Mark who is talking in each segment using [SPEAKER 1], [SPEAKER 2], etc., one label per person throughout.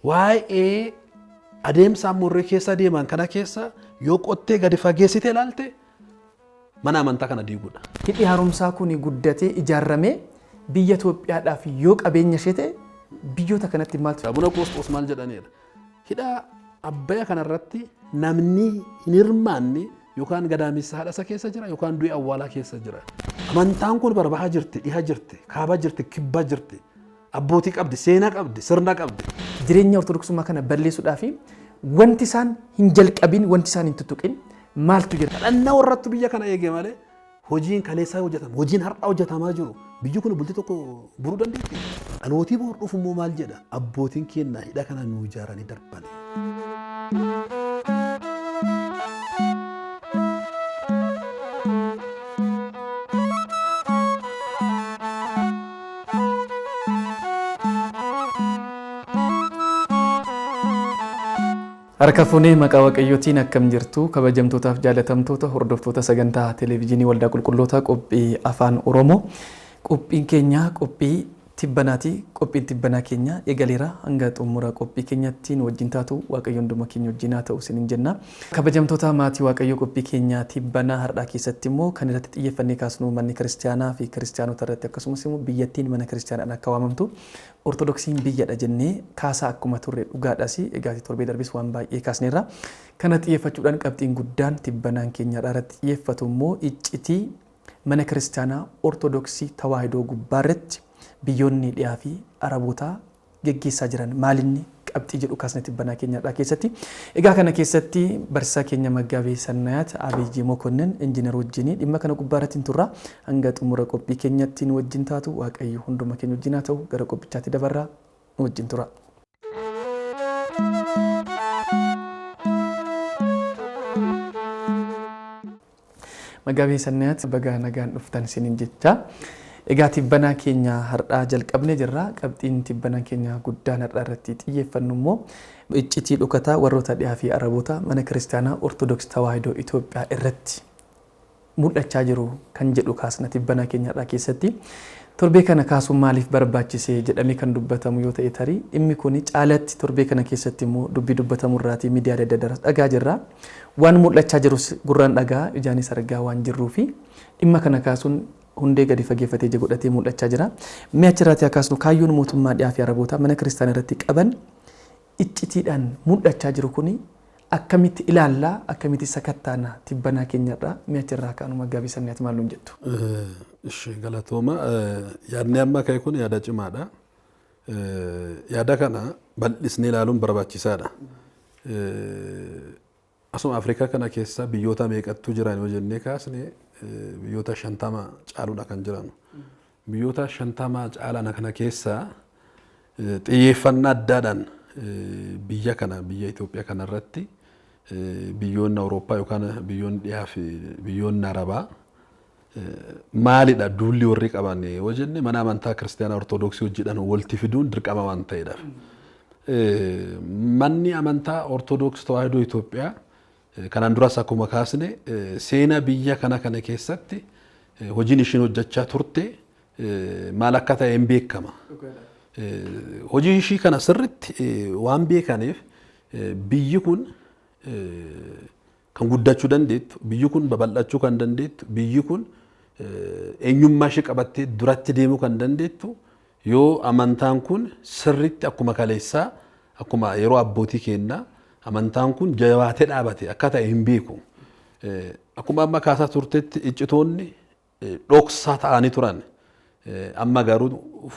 [SPEAKER 1] waa'ee adeemsa murree keessa deeman kana keessa yoo qottee gadi fageessite ilaalte mana amantaa kana diiguudha.
[SPEAKER 2] Hidhi haaromsaa kun guddatee ijaarramee biyya Itoophiyaadhaaf yoo qabeenya ishee ta'e biyyoota kanatti maaltu?
[SPEAKER 1] Abuna Qoosxoos maal jedhaniidha? Hidha Abbayyaa kanarratti namni hin hirmaanne yookaan gadaamessa haadhasa keessa jira yookaan du'i awwaalaa keessa jira. Amantaan kun barbahaa jirti, dhiha jirti, kaabaa jirti, kibbaa jirti. Abbootii qabdi, seenaa qabdi, sirna qabdi.
[SPEAKER 2] Jireenya Ortodoksummaa kana balleessuudhaaf wanti isaan hin jalqabin, wanti isaan hin tuttuqin maaltu jira?
[SPEAKER 1] Kadhannaa warrattu biyya kana eege malee hojiin kaleessaa hojjetama, hojiin har'aa hojjetamaa jiru. Biyyi kun bultii tokko buruu dandeetti. Dhalootii boor dhufu immoo maal jedha? Abbootiin keenya hidha kana nuu ijaaranii darban.
[SPEAKER 2] Harka fuunee maqaa Waaqayyootiin akkam jirtu kabajamtootaaf jaalatamtoota hordoftoota sagantaa televezyiinii Waldaa Qulqullootaa qophii Afaan Oromoo. Qophiin keenya qophii tibbanaati. Qophiin tibbanaa keenya eegaleera hanga xumura qophii keenyattiin wajjin taatu Waaqayyoon hunduma keenya wajjin haa ta'u isiniin jenna. Kabajamtoota maatii Waaqayyoo qophii keenya tibbanaa har'aa keessatti immoo kan irratti xiyyeeffannee kaasnu manni kiristaanaa fi kiristaanota irratti akkasumas immoo biyyattiin mana kiristaanaadhaan akka waamamtu Ortodoksiin biyyadha jennee kaasaa akkuma turre dhugaadhaas egaa torbee darbis waan baay'ee kaasneerra. Kana xiyyeeffachuudhaan qabxiin guddaan tibbanaan keenya irratti xiyyeeffatu immoo iccitii mana kiristaanaa Ortodoksii Tawaahidoo gubbaarratti biyyoonni dhiyaa fi Arabootaa geggeessaa jiran maalinni qabxii jedhu kaasne tibbanaa keenyadhaa keessatti. Egaa kana keessatti barsiisaa keenya Maggaabee Sannayaat Abiyyi Mokonnin injiinar wajjin dhimma kana gubbaarratti hin turra. Hanga xumura qophii keenyattiin wajjin taatu Waaqayyo hunduma keenya wajjin haa ta'u gara qophichaatti dabarraa nu wajjin tura. Maggaabee Sannayaat baga nagaan dhuftan isiniin jecha. Egaa tibbanaa keenya har'aa jalqabne jirra. Qabxiin tibbanaa keenya guddaan har'aa irratti xiyyeeffannu immoo iccitii dhokataa warroota dhiyaa fi Araboota mana kiristaanaa Ortodoksii Tawaahidoo Itoophiyaa irratti mul'achaa jiru kan jedhu kaasna tibbanaa keenya har'aa keessatti. Torbee kana kaasuun maaliif barbaachise jedhamee kan dubbatamu yoo ta'e tarii dhimmi kun caalatti torbee kana keessatti immoo dubbii dubbatamu irraati miidiyaa adda addaa dhagaa jirra. Waan mul'achaa jirus gurraan dhagaa ijaanis argaa waan jirruu fi dhimma kana kaasuun hundee gadi fageeffatee godhatee mul'achaa jira. Mee achirratti akaasnu kaayyoon mootummaa dhiyaa fi Araboota mana kiristaanaa irratti qaban iccitiidhaan mul'achaa jiru kuni akkamitti ilaallaa akkamitti sakattaana tibbanaa keenyarraa mee achirraa kaanu Maggaabee Sannayaat maal nuun jettu?
[SPEAKER 1] Ishee galatooma yaadni amma ka'e kun yaada cimaadha. Yaada kana bal'isnee ilaaluun barbaachisaadha. Asuma Afrikaa kana keessa biyyoota meeqattu jiran yoo jennee kaasne biyyoota 50 caaluudha kan jiran. Biyyoota 50 caalan kana keessa xiyyeeffannaa addaadhaan biyya kana biyya Itoophiyaa kana irratti biyyoonni Awurooppaa yookaan biyyoonni dhiyaa fi biyyoonni Arabaa maalidha duulli warri qaban yoo jenne mana amantaa kiristaanaa Ortodoksii wajjidhaan walitti fiduun dirqama waan ta'eedhaaf. Manni amantaa Ortodoksii Tawaahidoo Itoophiyaa kanaan duras akkuma kaasne seenaa biyya kana keessatti hojiin ishiin hojjechaa turte maal akka ta'e hin beekama. Hojii ishii kana sirriitti waan beekaniif biyyi kun kan guddachuu dandeettu, biyyi kun babal'achuu kan dandeettu, biyyi kun eenyummaa ishee qabattee duratti deemuu kan dandeettu yoo amantaan kun sirriitti akkuma kaleessaa akkuma yeroo abbootii kennaa amantaan kun jabaatee dhaabate akka ta'e hin beeku. Akkuma amma kaasaa turtetti iccitoonni dhoksaa ta'anii turan. Amma garuu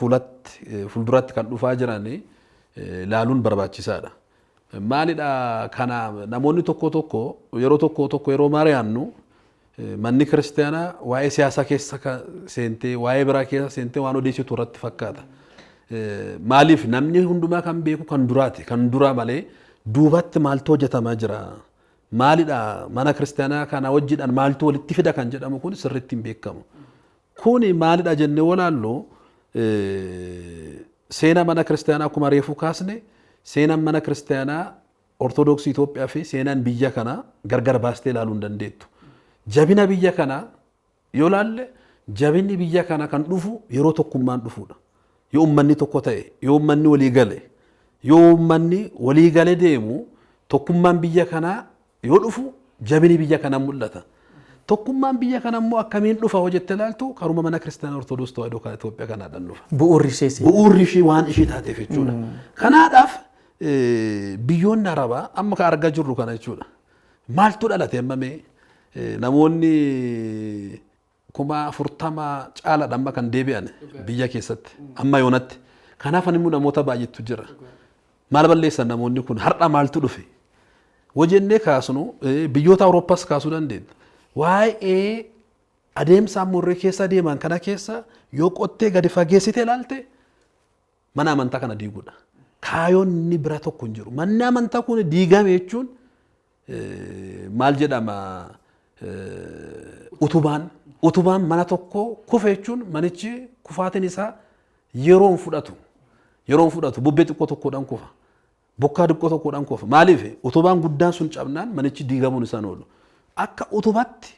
[SPEAKER 1] fuulduratti kan dhufaa jiran laaluun barbaachisaadha. Maalidha kana namoonni yeroo mari'annu manni kiristaanaa waa'ee siyaasaa keessa seentee waa'ee biraa keessa seentee waan odeessitu irratti fakkaata. Maaliif namni hundumaa kan beeku kan duraati kan dura malee duubatti maaltu hojjetamaa jira. Maalidha mana kiristaanaa kana wajjidhaan maaltu walitti fida kan jedhamu kun sirriitti hin beekamu. Kuni maalidha jennee walaallu seenaa mana kiristaanaa akkuma reefu kaasne seenaan mana kiristaanaa Ortodoksii Itoophiyaa fi seenaan biyya kana gargar baastee ilaaluu hin dandeettu. Jabina biyya kana yoo laalle jabinni biyya kana kan dhufu yeroo tokkummaan dhufuudha. Yoo uummanni tokko ta'e, yoo uummanni walii gale, yoo manni walii galee deemu tokkummaan biyya kanaa yoo dhufu jabini biyya kanaa mul'ata. Tokkummaan biyya kanaa immoo akkamiin dhufa hojjette ilaaltu karuma mana kiristaanaa Ortodoksii Tawaahidoo kan Itoophiyaa kanaadhaan dhufa. Bu'uurri ishee waan ishee taateef jechuudha. Kanaadhaaf biyyoonni Arabaa amma kan argaa jirru kana jechuudha. Maaltu dhalate ammamee namoonni 40,000 caalaadha amma kan deebi'an biyya keessatti amma yoonatti. Kanaaf immoo namoota baay'eetu jira. Maal balleessan namoonni kun har'a maaltu dhufe? Wajjennee kaasnu biyyoota Awurooppaas kaasuu dandeenya. Waa'ee adeemsa amurree keessa deeman kana keessa yoo qottee gadi fageessite ilaalte mana amantaa kana diiguudha. Kaayoonni bira tokko hin jiru. Manni amantaa kun diigame jechuun maal jedhama utubaan mana tokko kufe jechuun manichi kufaatiin isaa yeroon fudhatu bubbee xiqqoo tokkodhaan kufa. Bokkaa xiqqoo tokkodhaan kufa. Maaliif utubaan guddaan sun cabnaan manichi diigamuun isaan oolu. Akka utubatti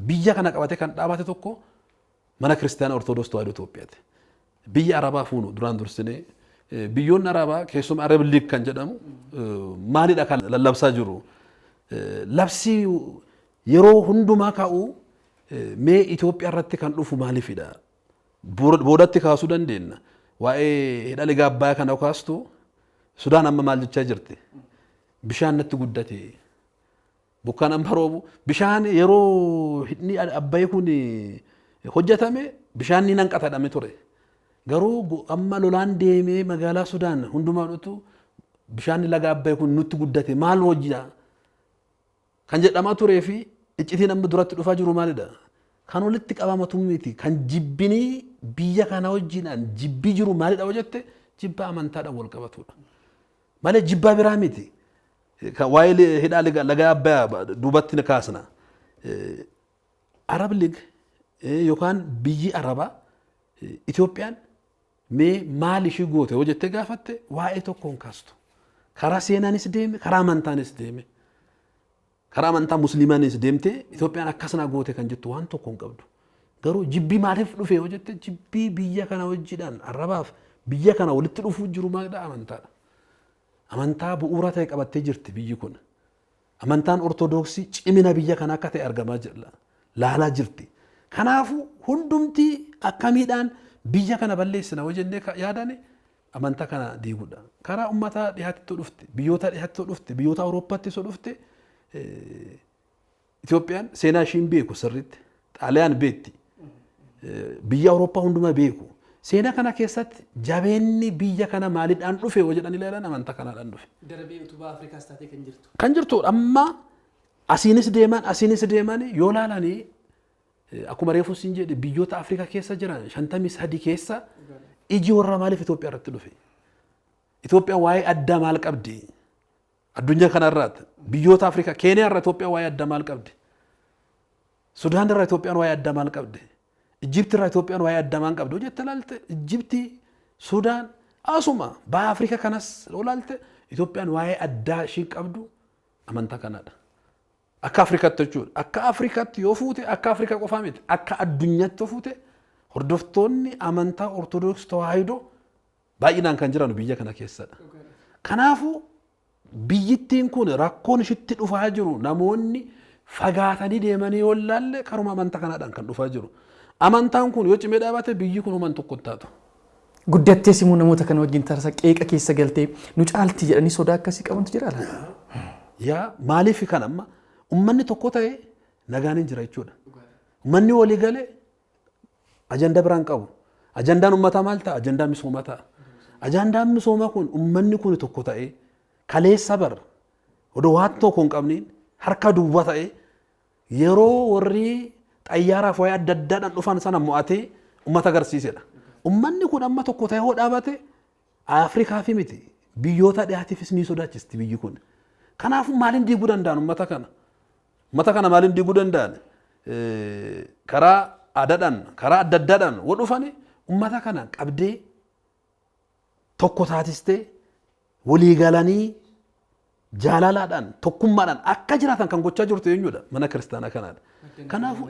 [SPEAKER 1] biyya kana qabate kan dhaabate tokko mana kiristaanaa Ortodoksii Tawaahidoo Itoophiyaati. Biyya Arabaa fuunu duraan dursinee biyyoonni Arabaa keessumaa Arab League kan jedhamu maalidha kan lallabsaa jiru. Labsii yeroo hundumaa ka'u mee Itoophiyaa irratti kan dhufu maaliifidha? Boodatti kaasuu dandeenya. Waa'ee hidha laga Abbayyaa kana kaastu Sudaan amma maal jechaa jirti? Bishaan natti guddate. Bokkaan amma roobu bishaan yeroo hidhni Abbayyaa kun hojjetame bishaan ni hanqatadhame ture. Garuu amma lolaan deemee magaalaa Sudaan hundumaa dhutu bishaan laga Abbayyaa kun nutti guddate maal hojjaa? Kan jedhamaa turee fi iccitiin amma duratti dhufaa jiru maalidha? Kan walitti qabamatu miti kan jibbinii biyya kana wajjinaan jibbii jiru maalidha hojjette jibba amantaadhaan wal qabatudha. Malee jibbaa biraa miti. Waa'ee hidhaa laga Abbayyaa duubatti ni kaasna. Arab League yookaan biyyi Arabaa Itoophiyaan mee maal ishii goote hojjettee gaafatte waa'ee tokkoon kaastu. Karaa seenaanis deeme, karaa amantaanis deeme. Karaa amantaa musliimaanis deemtee Itoophiyaan akkasana goote kan jettu waan tokko hin qabdu. Garuu jibbii maaliif dhufe hojjette jibbii biyya kana wajjidhaan Arabaaf biyya kana walitti dhufuu jiru maalidha amantaadha. Amantaa bu'uura ta'e qabattee jirti biyyi kun. Amantaan Ortodoksii cimina biyya kana akka ta'e argamaa jira. Laalaa jirti. Kanaafuu hundumti akkamiidhaan biyya kana balleessina hojjennee yaadane amantaa kana diiguudha. Karaa ummata dhiyaatti dhufte, biyyoota dhiyaatti dhufte, biyyoota Awurooppaatti dhufte Itoophiyaan seenaa ishiin beeku sirriitti. Xaaliyaan beekti. Biyya Awurooppaa hundumaa beeku. Seenaa kana keessatti jabeenni biyya kana maaliidhaan dhufe hojjetan ilaalan amantaa kanaadhaan dhufe.
[SPEAKER 2] Darbii utubaa Afrikaas taatee kan jirtu.
[SPEAKER 1] Kan jirtu amma asiinis deeman yoo laalanii akkuma reefu siin jedhe biyyoota Afrikaa keessa jiran 53 keessa iji warra maaliif Itoophiyaa irratti dhufe? Itoophiyaan waa'ee addaa maal qabdi? Addunyaa kanarraatti biyyoota Afrikaa Keeniyaa irraa Itoophiyaan waa'ee addaa maal qabdi? Sudaan irraa Itoophiyaan waa'ee addaa maal qabdi? Ijipti irraa Itoophiyaan waa'ee addaa maal qabdi? Hojjette ilaalte Ijipti, Sudaan asuma baha Afrikaa kanas ilaalte Itoophiyaan waa'ee addaa ishii qabdu amantaa kanaadha. Akka Afrikaatti jechuudha. Akka Afrikaatti yoo fuute akka Afrikaa qofaa miti akka addunyaatti yoo fuute hordoftoonni amantaa Ortodoksii Tawaahidoo baay'inaan kan jiran biyya kana keessadha. Kanaafuu biyyittiin kun rakkoon ishitti dhufaa jiru namoonni fagaatanii deemanii yoo laalle karuma amantaa kanaadhaan kan dhufaa jiru. Amantaan kun yoo cimee dhaabate biyyi kun uuman tokko taatu.
[SPEAKER 2] Guddattee simuu namoota kana wajjin taasisaa qeeqa keessa galtee nu caalti jedhanii sodaa akkasii qabantu jira laata?
[SPEAKER 1] Yaa maaliif kan amma ummanni tokko ta'e nagaan hin jira jechuudha. Ummanni walii galee ajandaa biraan qabu. Ajandaan uummataa maal ta'a? Ajandaa misoomaa ta'a. Ajandaan misoomaa kun ummanni kun tokko ta'e kaleessa bar odoo waan tokko hin qabniin harka duwwaa ta'e yeroo warri xayyaaraaf waa'ee adda addaadhaan dhufan sana mo'atee uummata agarsiisedha. Ummanni kun amma tokko ta'e hoo dhaabate Afrikaa fi miti biyyoota dhiyaatiifis ni sodaachisti biyyi kun. Kanaafuu maaliin diiguu danda'an uummata kana? Uummata kana maaliin diiguu danda'an? Karaa aadaadhaan, karaa adda addaadhaan wal dhufanii uummata kana qabdee tokko taatistee walii galanii jaalalaadhaan tokkummaadhaan akka jiraatan kan gochaa jirtu eenyudha? Mana kiristaanaa kanaadha. Kanaafuu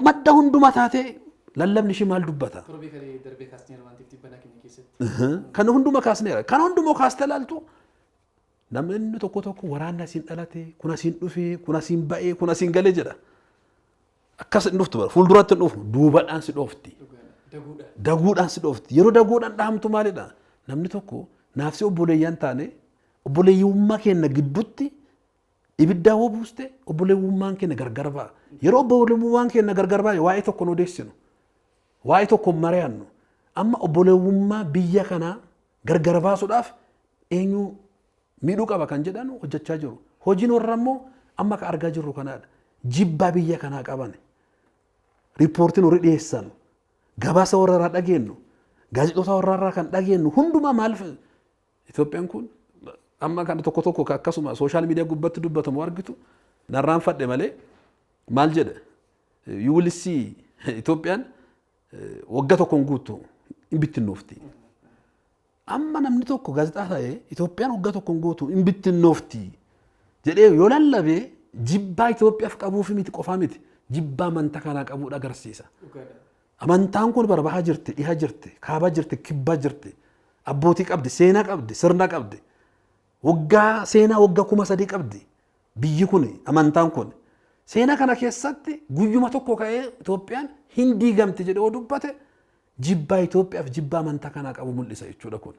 [SPEAKER 1] madda hundumaa taatee lallabni ishii maal dubbata?
[SPEAKER 2] Torbii kalee darbee kaasneera wantiif tibbanaa keenya keessatti.
[SPEAKER 1] Kan hunduma kaasneera. Kan hundumoo kaastee laaltu namni tokko tokko waraanni asiin dhalate, kun asiin dhufee, kun asiin ba'ee, kun asiin galee jedha. Akkas hin dhuftu bara. Fuulduratti hin dhufu. Duubadhaan si dhoofti. Daguudhaan si dhoofti. Yeroo daguudhaan dhahamtu maalidha? Namni tokko naafsi obboleeyyan taane obboleeyyummaa keenya gidduutti ibiddaa hoo buuste obboleeyyummaan keenya gargar ba'a. Yeroo obboleeyyummaan keenya gargar ba'a waa'ee tokko nu odeessinu. Waa'ee tokko mari'annu. Amma obboleeyyummaa biyya kanaa gargar baasuudhaaf eenyu miidhuu qaba kan jedhan hojjechaa jiru. Hojiin warra immoo amma ka argaa jirru kanaadha. Jibbaa biyya kanaa qaban. Riippoortiin warri dhiyeessan. Gabaasa warra dhageenyu. Gaazexoota warra kan dhageenyu hundumaa maal Itoophiyaan kun amma kan tokko tokko akkasuma sooshaal miidiyaa gubbatti dubbatamu argitu narraan fadhe malee maal jedha you will see Itoophiyaan waggaa tokkoon guutuu hin bittinnoofti. Amma namni tokko gaazexaa ta'ee Itoophiyaan waggaa tokkoon guutuu hin bittinnoofti jedhee yoo lallabee jibbaa Itoophiyaaf qabuuf miti qofaa miti jibbaa amantaa kanaa qabuudha agarsiisa. Amantaan kun barbahaa jirti, dhihaa jirti, kaabaa jirti, kibbaa jirti. Abbootii qabdi, seenaa qabdi, sirna qabdi. Waggaa seenaa waggaa 3,000 qabdi. Biyyi kun amantaan kun seenaa kana keessatti guyyuma tokko ka'ee Itoophiyaan hin diigamti jedhee dubbate jibbaa Itoophiyaaf jibbaa amantaa kanaa qabu mul'isa jechuudha kun.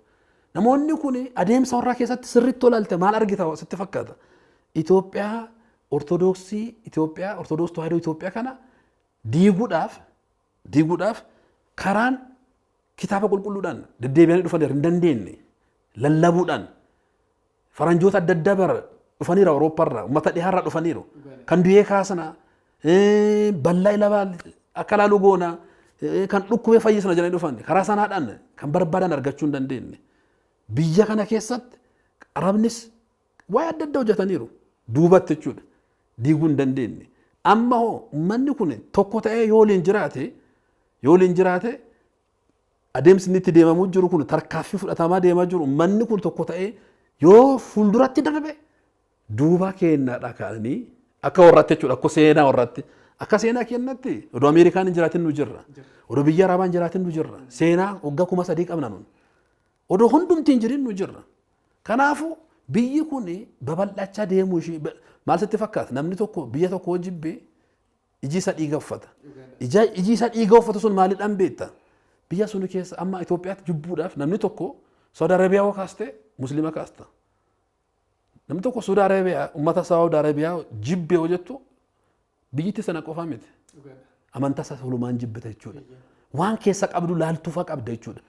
[SPEAKER 1] Namoonni kun adeemsa warraa keessatti sirriitti olaalte maal argita sitti fakkaata? Itoophiyaa Ortodoksii Itoophiyaa Ortodoks Tawaahidoo Itoophiyaa kana diiguudhaaf karaan kitaaba qulqulluudhaan deddeebi'anii dhufanii hin dandeenye lallabuudhaan faranjoota adda addaa bara dhufaniiru Awurooppaarraa uummata dhihaarraa dhufaniiru kan du'ee kaasana bal'aa ilabaa akka laaluu goona kan dhukkubee fayyisna jedhanii dhufan karaa sanaadhaan kan barbaadan argachuu hin dandeenye biyya kana keessatti arabnis waa'ee adda addaa hojjetaniiru duubatti jechuudha diiguu hin dandeenye amma hoo uummanni kun tokko ta'ee yoo waliin jiraate adeemsi inni itti deemamuu jiru kun tarkaaffii fudhatamaa deemaa jiru uummanni kun tokko ta'ee yoo fuulduratti darbe duuba keenyaadha kaanii akka warratti jechuudha akka seenaa warratti akka seenaa keenyatti odoo Ameerikaan hin jiraatin nu jirra odoo biyya Arabaan jiraatin nu jirra seenaa waggaa 3,000 qabna nun odoo hundumti hin jirin nu jirra kanaafu biyyi kun babal'achaa deemuu ishee maal sitti fakkaata namni tokko biyya tokko jibbee iji isa dhiiga uffata iji isa dhiiga uffatu sun maaliidhaan beekta biyya sun keessa amma Itoophiyaatti jibbuudhaaf namni tokko Saudi Arabiyaa kaaste Muslima kaasta namni tokko Saudi Arabiyaa ummata Saudi Arabiyaa jibbee hojjettu biyyatti sana qofa miti amantaa isaa solumaan jibbita jechuudha waan keessa qabdu laaltuufa qabda jechuudha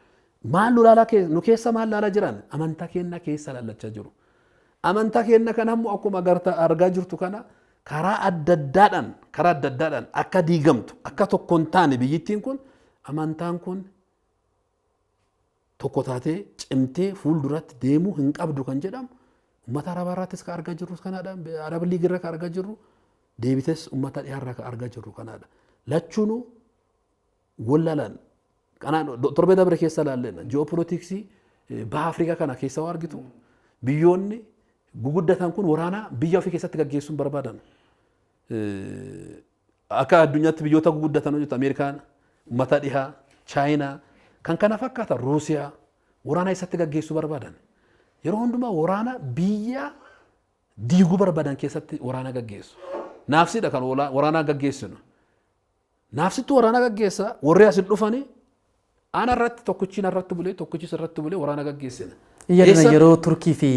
[SPEAKER 1] maal laalaa nu keessa maal laalaa jiran amantaa keenya keessa laallachaa jiru amantaa keenya kana ammoo akkuma argaa jirtu kana karaa adda addaadhaan akka diigamtu akka tokko hin taane biyyittiin kun amantaan kun tokko taatee cimtee fuulduratti deemuu hin qabdu kan jedhamu uummata Arabaarraattis ka argaa jirru kanaadha Arab Liigirra ka argaa jirru deebites uummata dhiyaarraa ka argaa jirru kanaadha lachuunu wallalan kanaan torbee dabre keessa laalleena ji'oopolitiksii baha Afrikaa kana keessa waa argitu biyyoonni guguddatan kun waraana biyya ofii keessatti gaggeessuun barbaadan akka addunyaatti biyyoota guguddatan hojjetu Ameerikaan uummata dhihaa Chaayinaa kan kana fakkaata Ruusiyaa waraana isatti gaggeessuu barbaadan yeroo hundumaa waraana biyya diiguu barbaadan keessatti waraana gaggeessu naafsidha kan waraana gaggeessinu naafsitti waraana gaggeessa warri asin dhufanii ana irratti tokkichiin irratti bulee tokkichis irratti bulee waraana gaggeessina
[SPEAKER 2] yeroo Turkii fi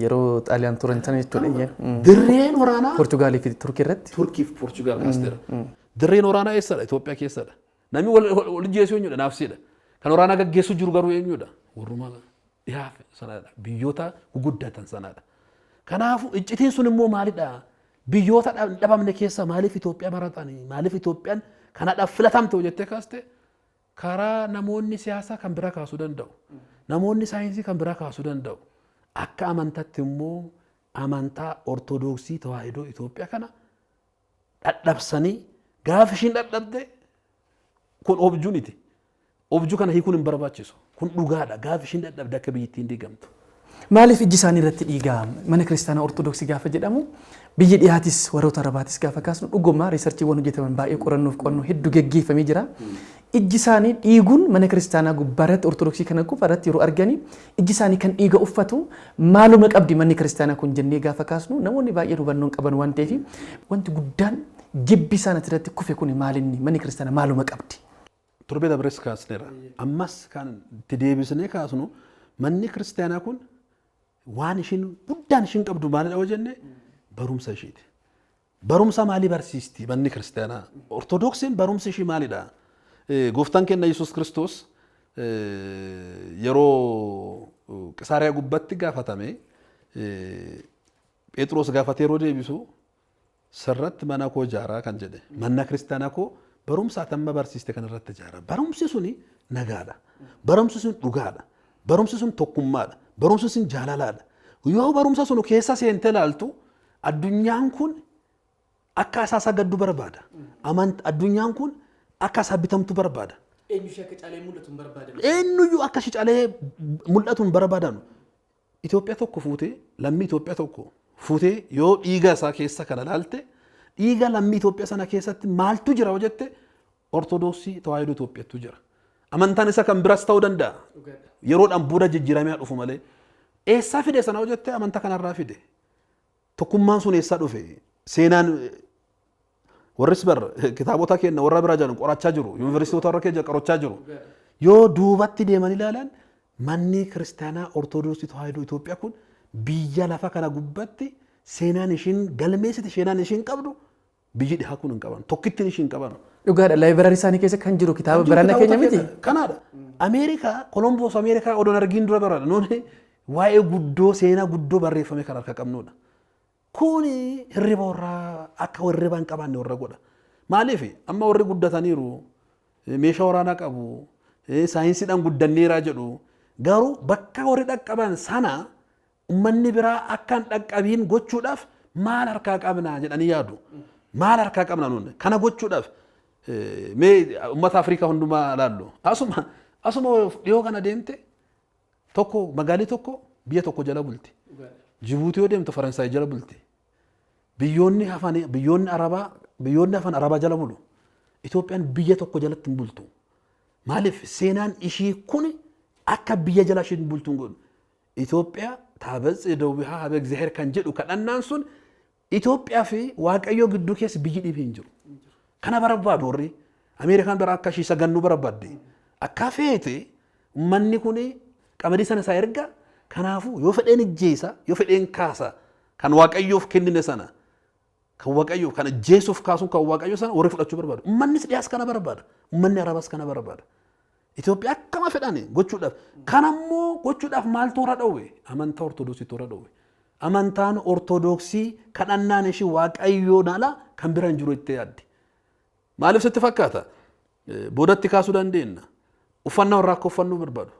[SPEAKER 2] yeroo Xaaliyaan turan sana jechuudha
[SPEAKER 1] dirreen waraanaa
[SPEAKER 2] Portugaalii fi Turkii irratti
[SPEAKER 1] Turkii fi Portugaal kaasteera dirreen waraanaa eessadha Itoophiyaa keessadha namni wal jeesuu eenyudha naafsidha kan waraana gaggeessu jiru garuu eenyudha warrumaa dhihaa sanaadha biyyoota guguddatan sanaadha kanaafu iccitiin sun immoo maalidha biyyoota dhabamne keessa maaliif Itoophiyaa baratanii maaliif Itoophiyaan kanaadhaaf filatamte jettee kaaste karaa namoonni siyaasaa kan bira kaasuu danda'u namoonni saayinsii kan bira kaasuu danda'u akka amantaatti immoo amantaa Ortodoksii Tawaahidoo Itoophiyaa kana dhadhabsanii gaafa ishiin dhadhabde kun objuuniti objuu kana hiikuun hin barbaachisu kun dhugaadha gaafa ishiin dhadhabde akka biyyittiin diigamtu
[SPEAKER 2] Maaliif ijji isaanii irratti dhiigaa mana kiristaanaa ortodoksii gaafa jedhamu biyyi dhiyaatis warroota arabaatis gaafa kaasnu dhugummaa riisarchiiwwan hojjetaman baay'ee qorannoo hedduu geggeeffamee jira. Ijji isaanii dhiiguun mana kiristaanaa gubbaarratti ortodoksii kana gubbaarratti yeroo arganii ijji isaanii kan dhiiga uffatu maaluma qabdi manni kiristaanaa kun jennee gaafa kaasnu namoonni baay'een hubannoon qaban waan ta'eef wanti guddaan jibbi isaan irratti kufe kun maalinni manni kiristaanaa maaluma qabdi.
[SPEAKER 1] Torbee dabrees kaasneera. Ammas kan itti deebisnee kaasnu manni kiristaanaa kun waan ishiin guddaan ishiin qabdu maalidha yoo jenne barumsa ishiiti. Barumsa maalii barsiisti manni kiristaanaa? Ortodoksiin barumsa ishii maalidha? Gooftaan keenya Yesuus Kiristoos yeroo Qisaariyaa gubbatti gaafatame Phexros gaafatee yeroo deebisu sirratti mana koo ijaaraa kan jedhe. Manna kiristaanaa koo barumsa atamma barsiiste kan irratti ijaara. Barumsi suni nagaadha. Barumsi sun dhugaadha. Barumsi sun tokkummaadha. Barumsi sun jaalalaadha. Yoo barumsa sun keessa seentee ilaaltu addunyaan kun akka isaa sagaddu barbaada. Addunyaan kun akka isaa bitamtu barbaada.
[SPEAKER 2] Eenyuyyuu akka caalee mul'atu hin barbaadanu.
[SPEAKER 1] Eenyuyyuu akka ishee caalee mul'atu hin barbaadanu. Itoophiyaa tokko fuutee lammii Itoophiyaa tokko fuutee yoo dhiiga isaa keessa kana ilaalte dhiiga lammii Itoophiyaa sana keessatti maaltu jira yoo jette Ortodoksii Tawaahidoo Itoophiyaatu jira. Amantaan isa kan biraas ta'uu danda'a. Yeroodhaan booda jijjiiramee dhufu malee. Eessaa fide sana yoo jette amantaa kanarraa fide. Tokkummaan sun eessaa dhufe? Seenaan warris bar kitaabota keenya warra biraa jiran qorachaa jiru. Yuunivarsiitota warra keenya qorachaa jiru. Yoo duubatti deeman ilaalan manni kiristaanaa Ortodoksii Tawaahidoo Itoophiyaa kun biyya lafa kana gubbatti seenaan ishiin galmeessiti seenaan ishiin qabdu biyyi dhihaa kun hin qaban. Tokkittiin ishiin qaban.
[SPEAKER 2] Dhugaadha. Laayibraarii isaanii keessa kan jiru kitaaba biraana keenya miti.
[SPEAKER 1] Kanaadha. Ameerikaa Kolomboos Ameerikaa odoon argiin dura barbaada. Nuuni waa'ee guddoo seenaa guddoo barreeffame kan harka qabnudha. Kuni hirriba warraa akka hirriba hin qabaanne warra godha. Maaliif amma warri guddataniiru meeshaa waraanaa qabu saayinsiidhaan guddanneeraa jedhu garuu bakka warri dhaqqaban sana ummanni biraa akka hin dhaqqabiin gochuudhaaf maal harkaa qabnaa jedhanii yaadu. Maal harkaa qabna nuuni kana gochuudhaaf mee uummata Afrikaa hundumaa ilaallu. Asuma dhiyoo kana deemte tokko magaalii tokko biyya tokko jala bulti. Jibuutii yoo deemte Faransaay jala bulti. Biyyoonni hafan Arabaa jala bulu. Itoophiyaan biyya tokko jalatti hin bultu. Maaliif seenaan ishii kun akka biyya jala ishii hin bultu hin godhu. Itoophiyaa taabas dawwihaa habe እግዚአብሔር kan jedhu kadhannaan sun Itoophiyaa fi Waaqayyoo gidduu keessa biyyi dhibee hin jiru. Kana barbaadu warri Ameerikaan bira akka ishii sagannuu barbaadde. Akka feete uummanni kun qamadii sana isaa erga kanaafuu yoo fedheen ijjeesa yoo fedheen kaasa kan Waaqayyoof kennine sana kan Waaqayyoof kan ijjeesuuf kaasuun kan Waaqayyoo sana warri fudhachuu barbaadu. Uummannis dhiyaas kana barbaada. Uummanni Arabaas kana barbaada. Itoophiyaa akkama fedhani gochuudhaaf kanammoo gochuudhaaf maal toora dhowwe amantaa Ortodoksii toora dhowwe. Amantaan Ortodoksii kadhannaan ishii Waaqayyoon ala kan bira hin jiru itti yaaddi. Maaliif sitti fakkaata? Boodatti kaasuu dandeenya. Uffannaa warra akka uffannuu barbaadu.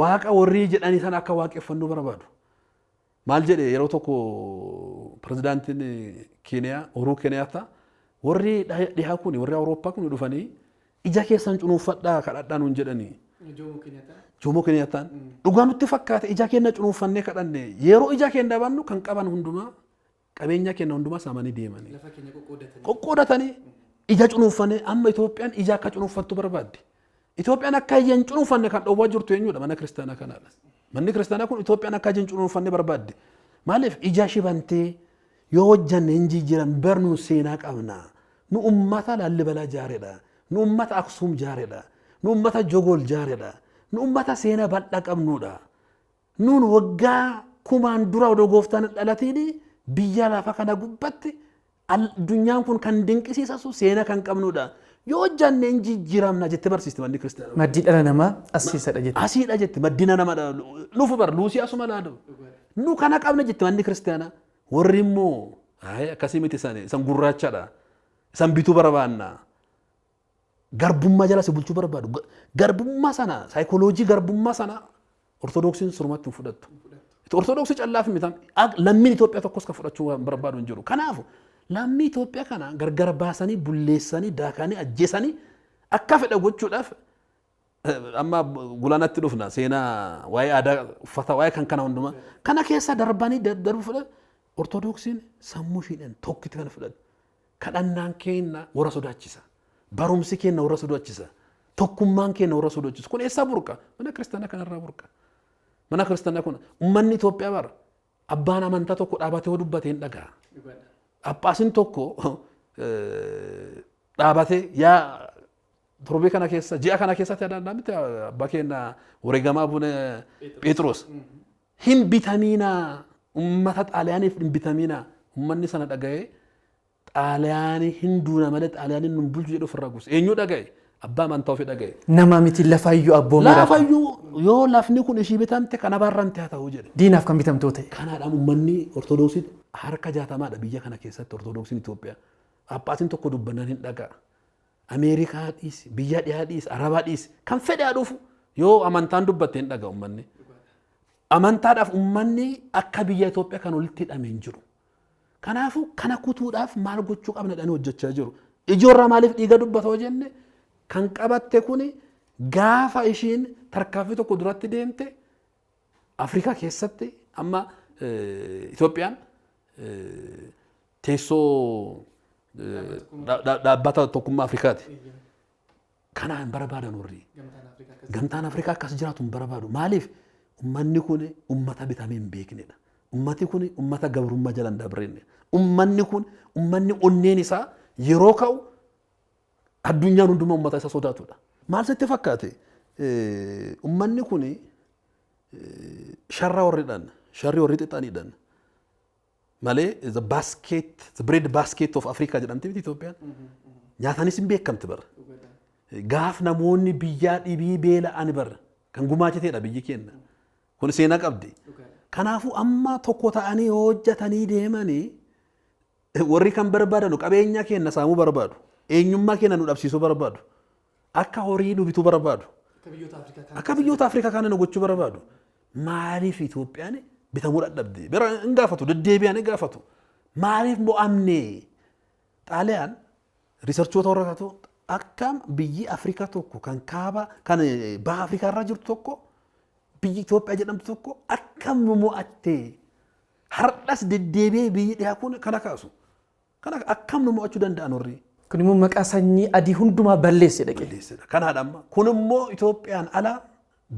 [SPEAKER 1] Waaqa warri jedhanii sana akka waaqeffannuu barbaadu. Maal jedhe yeroo tokko pirezidaantiin Keeniyaa Uhuru Kenyaattaa warri dhihaa kun warri Awurooppaa kun dhufanii ija keessan cunuunfadhaa kadhadhaa nuun jedhanii. Jomo Kenyaattaan dhugaa nutti fakkaate ija keenya cunuunfannee kadhanne yeroo ija keenya dhabannu kan qaban hundumaa qabeenya keenya hundumaa saamanii deemanii. Qoqqoodatanii ija cunuunfannee amma Itoophiyaan ija akka cunuunfattu barbaaddi. Itoophiyaan akka ijaan cunuunfanne kan dhowwaa jirtu eenyudha mana kiristaanaa kanaadha. Manni kiristaanaa kun Itoophiyaan akka ijaan cunuunfanne barbaaddi. Maaliif ija shibantee yoo hojjanne hin jijjiiran barnuu seenaa qabna. Nu uummata Laallibalaa jaaredha. Nu uummata Aksuum jaaredha. Nu uummata Jogol jaaredha. Nu uummata seenaa bal'aa qabnudha. Nuun waggaa kumaan dura odoo gooftaan dhalatiin biyya lafa kana gubbatti addunyaan kun kan dinqisiisasu seenaa kan qabnudha. Yoo hojjanne hin jijjiiramna jettee barsiiste manni kiristaanaa.
[SPEAKER 2] Maddii dhala namaa asiisadha jette.
[SPEAKER 1] Asiidha jette maddina namadha. Nuuf bar luusii asuma laadu. Nu kana qabna jette manni kiristaanaa. Warri immoo akkasii miti isan gurraachadha. Isan bituu barbaanna. Garbummaa jala si bulchuu barbaadu. Garbummaa sana saayikooloojii garbummaa sana Ortodoksiin surumatti hin fudhattu. Ortodoksii callaaf mitan lammiin Itoophiyaa tokkos kan fudhachuu barbaadu hin jiru. Kanaafu lammii Itoophiyaa kana gargar baasanii bulleessanii daakanii ajjeesanii akka fedha gochuudhaaf amma gulaanatti dhufna seenaa waa'ee aadaa uffata waa'ee kan kana hundumaa kana keessa darbanii darbu fudhan ortodoksiin sammuu ishiidhaan tokkitti kana fudhan kadhannaan keenya warra sodaachisa barumsi keenya warra sodaachisa tokkummaan keenya warra sodaachisa kun eessaa burqa mana kiristaanaa kanarraa burqa mana kiristaanaa kun uummanni Itoophiyaa bara abbaan amantaa tokko dhaabatee dubbatee hin dhagaa Phaaphaasiin tokko dhaabatee yaa torbee kana keessa ji'a kana keessatti yaadannaa miti abbaa keenya wareegamaa Abune Phexros hin bitamiina ummata xaaliyaaniif hin bitamiina ummanni sana dhaga'ee xaaliyaanii hin duuna malee xaaliyaaniin nun bulchu jedhu ofirraa guuse eenyu dhaga'e abbaa amantaa ofii dhaga'e
[SPEAKER 2] nama miti lafaayyuu abboomeera
[SPEAKER 1] lafaayyuu yoo lafni kun ishii bitamte kana barrante haa ta'uu jedhe
[SPEAKER 2] diinaaf kan bitamtoo ta'e
[SPEAKER 1] kanaadhaan ummanni ortodoksii harka 60 biyya kana keessatti ortodoksiin Itoophiyaa Phaaphaasiin tokko dubbannaan hin dhaga'a Ameerikaa dhiisi biyya dhiyaa dhiisi Arabaa dhiisi kan fedhe haa dhufu yoo amantaan dubbatte hin dhaga'a ummanni amantaadhaaf ummanni akka biyya Itoophiyaa kan walitti hidhamee hin jiru kanaafuu kana kutuudhaaf maal gochuu qabna jedhanii hojjechaa jiru ijoorraa maaliif dhiiga dubbatoo jenne kan qabatte kuni gaafa ishiin tarkaanfii tokko duratti deemte Afrikaa keessatti amma Itoophiyaan teessoo dhaabbata tokkummaa Afrikaati. Kana hin barbaadan warri. Gamtaan Afrikaa akkas jiraatu hin barbaadu. Maaliif ummanni kun ummata bitamee hin beeknedha. Ummati kun ummata gabrummaa jala hin dabrenne. Ummanni kun ummanni onneen isaa yeroo ka'u addunyaan hundumaa ummata isa sodaatudha. Maal sitti fakkaate? Ummanni kun sharra warridhaan, sharri warri xixaniidhaan. Malee the bread basket of Africa jedhamti miti Itoophiyaan. Nyaatanis hin beekamti bara. Gaaf namoonni biyyaa dhibii beela'an bara kan gumaachiteedha biyyi keenya. Kun seenaa qabdi. Kanaafuu amma tokko ta'anii hojjetanii deemanii warri kan barbaadanu qabeenya keenya saamuu barbaadu. Eenyummaa keenya nu dhabsiisuu barbaadu. Akka horii nu bituu barbaadu. Akka biyyoota Afrikaa kana nu gochuu barbaadu. Maaliif Itoophiyaan bitamuu dadhabde? Bira hin gaafatu, deddeebi'an hin gaafatu. Maaliif mo'amne? Xaaliyaan riisarchoota warra kaatu akkam biyyi Afrikaa tokko kan kaaba kan baha Afrikaa irra jirtu tokko biyyi Itoophiyaa jedhamtu tokko akkam mo'atte? Har'as deddeebi'ee biyyi dhiyaa kun kana kaasu. Kana akkam nu mo'achuu danda'an warri?
[SPEAKER 2] Kun immoo maqaa sanyii adii hundumaa balleesse dhaqe.
[SPEAKER 1] Kanaadha amma. Kun immoo Itoophiyaan ala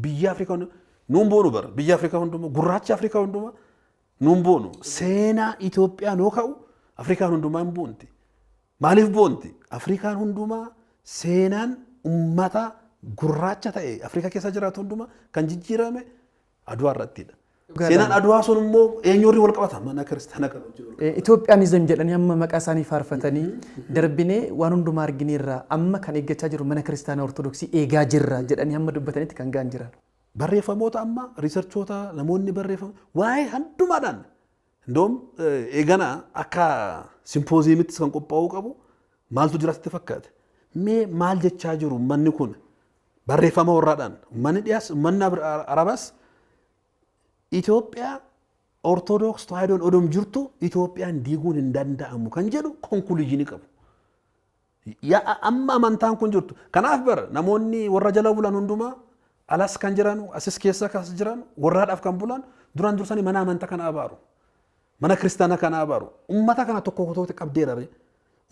[SPEAKER 1] biyya Afrikaa nuun boonu bara biyya Afrikaa hundumaa gurraacha Afrikaa hundumaa nuun boonu seenaa Itoophiyaa noo ka'u Afrikaan hundumaa hin boonti. Maaliif boonti? Afrikaan hundumaa seenaan ummata gurraacha ta'e Afrikaa keessa jiraatu hundumaa kan jijjiirame Adwaa irrattidha. Seenaan Adwaa sun immoo eenyurri wal qabata mana kiristaanaa kan jiru.
[SPEAKER 2] Itoophiyaanizim jedhanii amma maqaa isaanii faarfatanii darbinee waan hundumaa argineerra amma kan eeggachaa jiru mana kiristaanaa ortodoksii eegaa jirra jedhanii amma dubbatanitti kan ga'an jiran.
[SPEAKER 1] Barreeffamoota amma riisarchoota namoonni barreeffama waa'ee hundumaadhaan ndoom eegana akka simpooziyimitti kan qophaa'uu qabu maaltu jiraatti fakkaate mee maal jechaa jiru manni kun barreeffama warraadhaan manni dhiyaas manni Arabaas Itoophiyaa Ortodoks Tawaahidoon odom jirtu Itoophiyaan diiguun hin danda'amu kan jedhu konkuluujiinii qabu. Amma amantaan kun jirtu kanaaf bara namoonni warra jala bulan hundumaa alas kan jiran asis keessa kas jiran warraadhaaf kan bulan duraan dursanii mana amantaa kana abaaru. Mana kiristaanaa kana abaaru. Ummata kana tokko tokkotti qabdeera.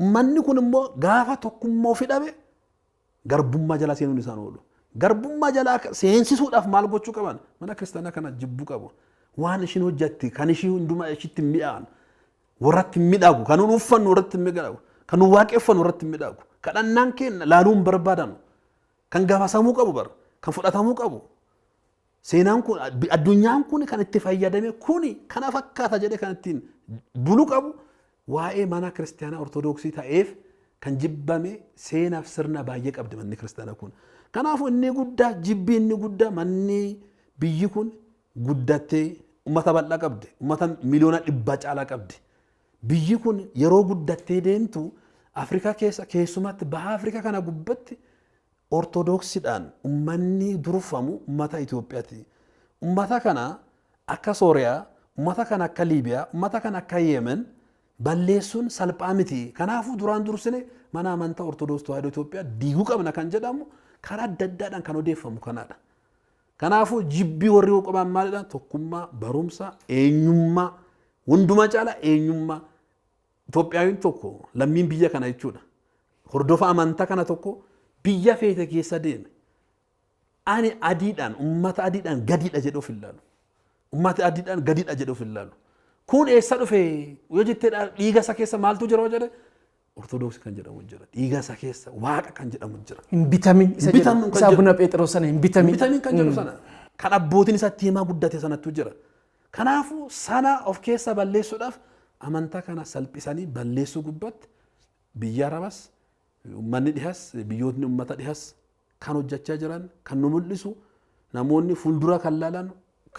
[SPEAKER 1] Ummanni kun immoo gaafa tokkummaa ofii dhabe garbummaa jala seenuun isaan oolu. Garbummaa jala seensisuudhaaf maal gochuu qaban? Mana kiristaanaa kana jibbuu qabu. Waan ishiin hojjetti kan ishii hundumaa ishiitti mi'aan warratti midhaagu kan nuun uffannu warratti midhaagu kan nuun waaqeffannu warratti midhaagu kadhannaan keenya laaluun barbaadan kan gaafasamuu qabu bara kan fudhatamuu qabu. Seenaan kun addunyaan kun kan itti fayyadame kuni kana fakkaata jedhee kan ittiin bulu qabu waa'ee mana kiristaanaa ortodoksii ta'eef kan jibbame seenaaf sirna baay'ee qabdi manni kiristaanaa kun. Kanaafuu inni guddaa jibbi inni guddaa manni biyyi kun guddattee ummata bal'aa qabdi. Ummata miliyoona 100 caalaa qabdi. Biyyi kun yeroo guddattee deemtu Afrikaa keessa keessumatti baha Afrikaa kana gubbatti ortodoksiidhaan ummanni durfamu ummata Itoophiyaati. Ummata kana akka Sooriyaa, ummata kana akka Liibiyaa, ummata kana akka Yemen balleessuun salphaa miti. Kanaafuu duraan dursine mana amantaa Ortodoks Tawaahidoo Itoophiyaa diiguu qabna kan jedhamu karaa adda addaadhaan kan odeeffamu kanaadha. Kanaafuu jibbii warri qaban maalidha? Tokkummaa, barumsa, eenyummaa, hundumaa caalaa eenyummaa. Itoophiyaawiin tokko lammiin biyya kana jechuudha. Hordofa amantaa kana tokko biyya feete keessa deeme. Ani adiidhaan, uummata adiidhaan gadiidha jedhu of ilaalu. Uummata adiidhaan gadiidha jedhu of ilaalu. Kun eessa dhufe yoo jettee dhiiga isa keessa maaltu jira jedhe Ortodoksii kan jedhamu jira. Dhiiga isa keessa waaqa kan jedhamu jira.
[SPEAKER 2] Hin bitamin isa Abuna Phexros sana hin bitamin.
[SPEAKER 1] Bitamin kan jedhu sana. Kan abbootiin isatti himaa guddate sanattu jira. Kanaafuu sana of keessa balleessuudhaaf amantaa kana salphisanii balleessuu gubbatti biyya Arabas uummanni dhihas biyyootni uummata dhihas kan hojjechaa jiran kan nu mul'isu namoonni fuuldura kan laalan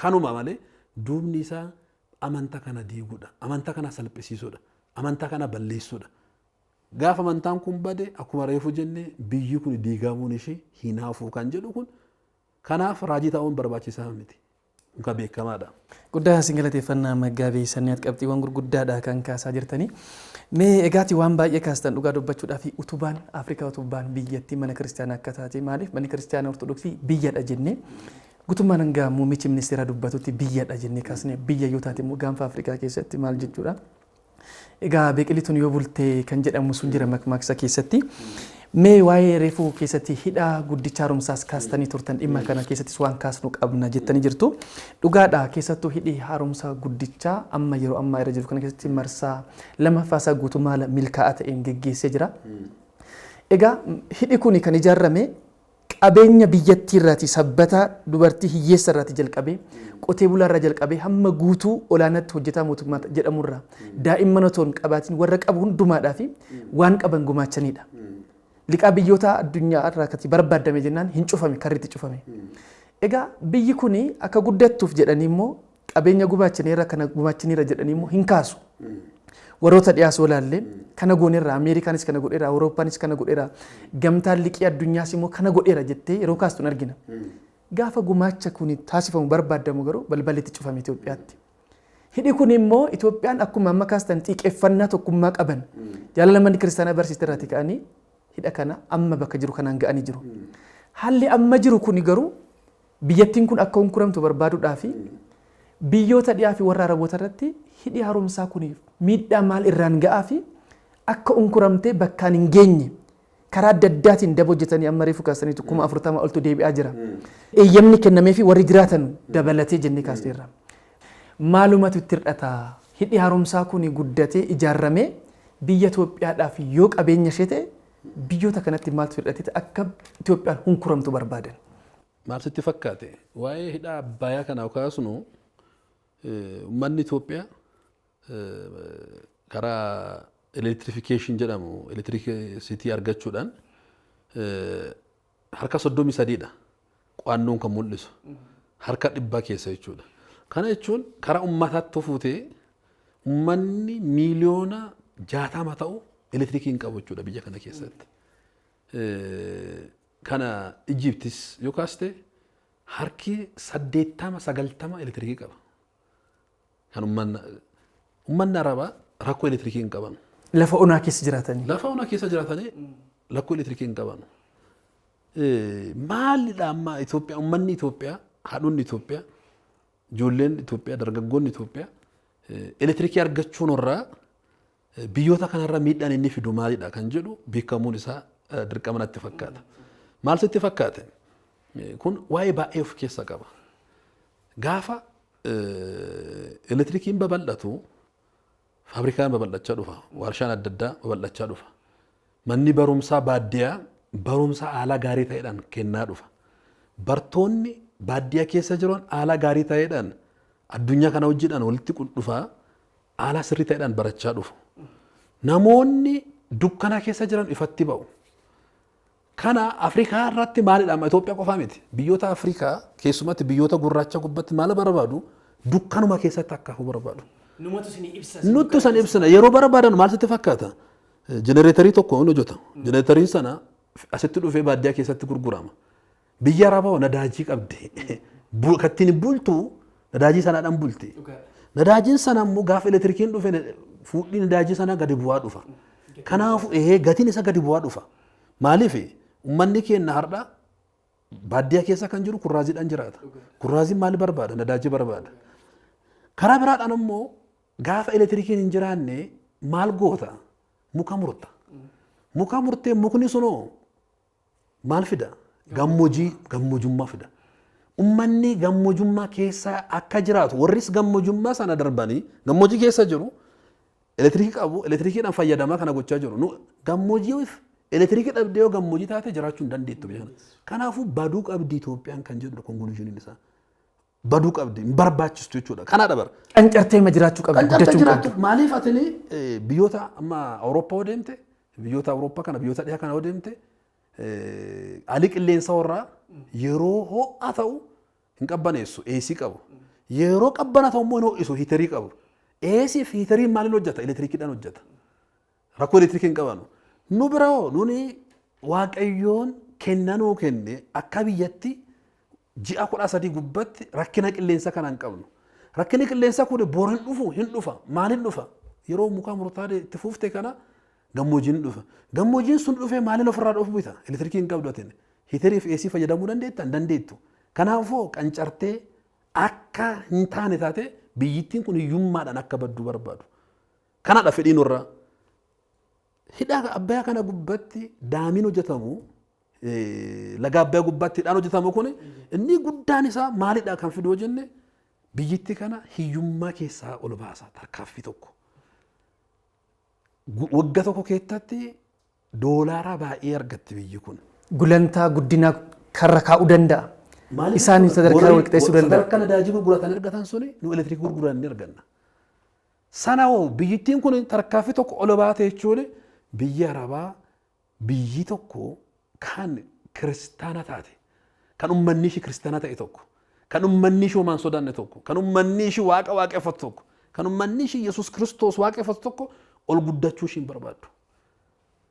[SPEAKER 1] kanuma malee duubni isaa amantaa kana diiguudha. Amantaa kana salphisiisuudha. Amantaa kana balleessuudha. Gaafa amantaan kun bade akkuma reefu jenne biyyi kun diigamuun ishee hinaafuu kan jedhu kun kanaaf raajii ta'uun barbaachisaa miti. Muka beekamaadha.
[SPEAKER 2] Guddaa isin galateeffannaa Maggaabee Sanniyaat qabxiiwwan gurguddaadha kan kaasaa jirtanii. Mee egaati waan baay'ee kaastan dhugaa dubbachuudhaaf utubaan Afrikaa utubaan biyyattii mana kiristaanaa akka taate maaliif manni kiristaanaa Ortodoksii biyyadha jennee gutummaan hanga muummichi ministeeraa dubbatutti biyyadha jennee kaasnee biyya yoo taate immoo gaanfa Afrikaa keessatti maal jechuudha. Egaa beeqilituun yoo bultee kan jedhamu sun jira makmaaksa keessatti. Mee waa'ee reefuu keessatti hidhaa guddicha haaromsaas kaastanii turtan dhimma kana keessattis waan kaasnu qabna jettanii jirtu. Dhugaadha keessattuu hidhi haaromsaa guddichaa amma yeroo ammaa irra jiru kana keessatti marsaa lammaffaasaa guutummaa milkaa'aa ta'een geggeessee jira. Egaa hidhi kun kan ijaarame qabeenya biyyattii irraati sabbata dubartii hiyyeessa irraati jalqabee qotee bulaa irraa jalqabee hamma guutuu olaanaatti hojjetaa mootummaa jedhamurraa daa'imman otoo hin qabaatiin warra qabu hundumaadhaa fi waan qaban gumaachanidha. Liqaa biyyoota addunyaa irraa kati barbaadame jennaan hin cufame karriitti cufame. Egaa biyyi kun akka guddattuuf jedhanii immoo qabeenya gumaachaniirra kana gumaachaniirra jedhanii immoo hin kaasu. Warroota dhiyaas olaallee kana gooneerra Ameerikaanis kana godheera Awurooppaanis kana godheera gamtaan liqii addunyaas immoo kana godheera jettee yeroo kaastuun argina. Gaafa gumaacha kun taasifamu barbaadamu garuu balballitti cufame Itoophiyaatti. Hidhi kun immoo Itoophiyaan akkuma amma kaastan xiqqeeffannaa tokkummaa qaban jaalala manni kiristaanaa barsiiste irraati ka'anii hidha kana amma bakka jiru kanaan ga'anii jiru. Haalli amma jiru kun garuu biyyattiin kun akka hunkuramtu barbaaduudhaa fi biyyoota dhiyaa fi warra Araboota irratti hidhi haaromsaa kun miidhaa maal irraan ga'aa fi akka hunkuramtee bakkaan hin geenye karaa adda addaatiin daba hojjetanii amma reefu kaasanii 40,000 oltu deebi'aa jira. Eeyyamni kennamee fi warri jiraatan dabalatee jennee kaasneerra. Maalumatu itti hir'ata hidhi haaromsaa kun guddatee ijaarramee biyya Itoophiyaadhaaf yoo qabeenya ishee ta'e biyyoota kanatti maaltu hir'ate akka Itoophiyaan hunkuramtu barbaadan.
[SPEAKER 1] Maal sitti fakkaate waa'ee hidha Abbayyaa kana kaasnu uummanni Itoophiyaa karaa elektirifikeeshin jedhamu elektiriksitii argachuudhaan harka 33dha qo'annoon kan mul'isu harka 100 keessa jechuudha. Kana jechuun karaa uummataatti fuutee uummanni miiliyoona 60 ta'u elektirikii hin qabu jechuudha biyya kana keessatti. Kana Ijiptis yoo kaaste harki 80-90 elektirikii qaba. Kan uummanni Arabaa rakkoo elektirikii hin qaban.
[SPEAKER 2] Lafa onaa keessa jiraatanii.
[SPEAKER 1] Lafa onaa keessa jiraatanii rakkoo elektirikii hin qaban. Maalidha amma Itoophiyaa uummanni Itoophiyaa haadhonni Itoophiyaa ijoolleen Itoophiyaa dargaggoonni Itoophiyaa elektirikii argachuun irraa biyyoota kanarra miidhaan inni fidu maalidha kan jedhu beekamuun isaa dirqama natti fakkaata. Maal sitti fakkaate? Kun waa'ee baay'ee of keessa qaba. Gaafa elektirikiin babal'atu faabrikaan babal'achaa dhufa, warshaan adda addaa babal'achaa dhufa. Manni barumsaa baadiyyaa barumsa haala gaarii ta'eedhaan kennaa dhufa. Bartoonni baadiyyaa keessa jiran haala gaarii ta'eedhaan addunyaa kana hojiidhaan walitti dhufaa haala sirrii ta'eedhaan barachaa dhufu. Namoonni dukkana keessa jiran ifatti ba'u. Kana Afrikaa irratti maalidha amma Itoophiyaa qofaa miti. Biyyoota Afrikaa keessumatti biyyoota gurraacha gubbatti maal barbaadu dukkanuma keessatti akka hafu barbaadu. Nutti san ibsina yeroo barbaadan maal sitti fakkaata? Jenereetarii tokko hin hojjeta. Jenereetariin sana asitti dhufee baadiyyaa keessatti gurgurama. Biyya Arabaa nadaajii qabdi. Kattiin bultu nadaajii sanaadhaan bulti. Nadaajiin sana immoo gaafa elektirikiin dhufe fuudhii nadaajii sana gadi bu'aa dhufa. Kanaaf gatiin isa gadi bu'aa dhufa. Maaliif uummanni keenya har'a baadiyyaa keessa kan jiru kurraaziidhaan jiraata. Kurraaziin maal barbaada? Nadaajii barbaada. Karaa biraadhaan immoo gaafa elektirikiin hin jiraanne maal goota? Muka murta. Muka murtee mukni sunoo maal fida? Gammojummaa fida. Uummanni gammojummaa keessa akka jiraatu warris gammojummaa sana darbanii gammojii keessa jiru elektirikii qabu elektirikiidhaan fayyadamaa kana gochaa jiru. Nu gammojiif elektirikii dhabdee yoo gammojii taate jiraachuu hin dandeettu biyya kana. Kanaafuu baduu qabdi Itoophiyaan kan jedhu konkuluushiniin isaa. Baduu qabdi hin barbaachistu jechuudha. Kana dabar.
[SPEAKER 2] Qancartee ma jiraachuu qabdi guddachuu qabdi.
[SPEAKER 1] Maaliif atini biyyoota amma Awurooppaa yoo deemte biyyoota Awurooppaa kana biyyoota dhiyaa kana yoo deemte haalli qilleensa warraa yeroo ho'a ta'u hin qabbaneessu AC qabu. Yeroo qabbana ta'u immoo hin ho'isu hiitarii qabu. AC fi hiitariin maaliin hojjeta? Elektirikiidhaan hojjeta. Rakkoo elektirikii hin qabanu. Nu biroo nuni Waaqayyoon kennanuu kenne akka biyyatti ji'a 13 gubbatti rakkina qilleensa kana hin qabnu. Rakkinni qilleensa kun boru hin dhufa. Maaliin dhufa? Yeroo muka murtaa'e itti fuufte kana gammojiin dhufa. Gammojiin sun dhufee maaliin ofirraa dhufu bita? Elektirikii hin qabdu atini. Hiitarii fi AC fayyadamuu dandeettan? Dandeettu. Kanaafuu qancartee akka hin taane taate biyyittiin kun hiyyummaadhaan akka baddu barbaadu. Kanaadha fedhiin warraa. Hidha Abbayyaa kana gubbatti daamiin hojjetamu laga Abbayyaa gubbaatti hidhaan hojjetamu kun inni guddaan isaa maalidha kan fidu jenne biyyittii kana hiyyummaa keessaa ol baasa tarkaanfii tokko. Waggaa tokko keessatti doolaara baay'ee argatti biyyi kun.
[SPEAKER 2] Gulantaa guddinaa karra kaa'uu danda'a. Isaan sadarkaa walqixxeessuu danda'a.
[SPEAKER 1] Sadarkaa nadaajii gurguratan argatan suni nu elektirikii gurguran ni arganna. Sana hoo biyyittiin kun tarkaanfii tokko ol baate jechuun biyya Arabaa biyyi tokko kan kiristaana taate kan uummanni ishii kiristaana ta'e tokko kan uummanni ishii homaan sodaanne tokko kan uummanni ishii waaqa waaqeffatu tokko kan uummanni ishii Yesuus Kiristoos waaqeffatu tokko ol guddachuu ishii hin barbaaddu.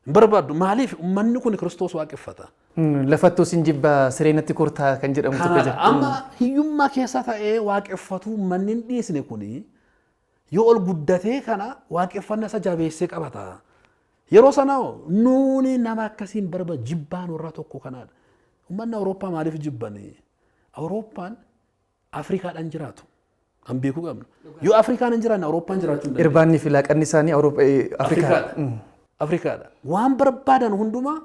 [SPEAKER 1] Hin barbaaddu maaliif uummanni kun Kiristoos waaqeffata.
[SPEAKER 2] Lafattuu sin jibba sireenatti kortaa kan jedhamu tokko jira.
[SPEAKER 1] Amma hiyyummaa keessa ta'ee waaqeffatu uummanni hin dhiisne kuni yoo ol guddatee kana waaqeffannaa isa jabeessee qabata. Yeroo sana nuuni nama akkasiin barbaadu jibbaan warra tokko kanaadha. Uummanni Awurooppaa maaliif jibbanii? Awurooppaan Afrikaadhaan jiraatu. Kan beekuu qabnu. Yoo Afrikaan hin jiraanne Awurooppaan jiraachuu hin danda'u.
[SPEAKER 2] Irbaanni fi laaqanni isaanii Afrikaadha.
[SPEAKER 1] Afrikaadha. Waan barbaadan hundumaa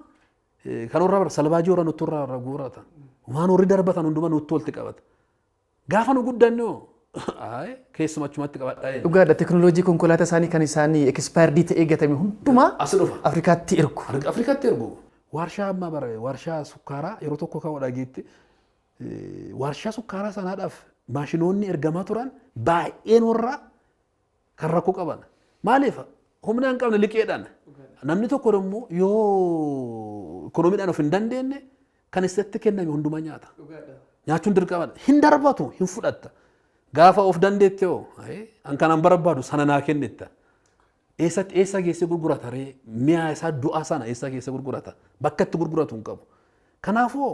[SPEAKER 1] kan warra salbaajii warra nutti irraa guurata. Waan warri darbatan hundumaa nutti walitti qabata. Gaafa nu guddanne keessumachumatti qabadhaa.
[SPEAKER 2] Dhugaadha teknooloojii konkolaataa isaanii kan isaanii ekspaayirdii ta'ee gatame hundumaa
[SPEAKER 1] as dhufa.
[SPEAKER 2] Afrikaatti ergu.
[SPEAKER 1] Afrikaatti ergu. Warshaa amma bare warshaa sukkaaraa yeroo tokko kan dhageetti warshaa sukkaaraa sanaadhaaf maashinoonni ergamaa turan baay'een warra kan rakkoo qaban. Maaliif humna hin qabne liqeedhaan namni tokko immoo yoo ikoonomiidhaan of hin dandeenye kan isatti kenname hundumaa nyaata. Nyaachuun dirqama hin darbatu hin fudhatta. Gaafa of dandeette yoo an kanan barbaadu sana naa kennetta. Eessa geessee gurgurata ree mi'a isaa du'aa sana eessa geessee gurgurata bakka itti gurguratu hin qabu. Kanaafuu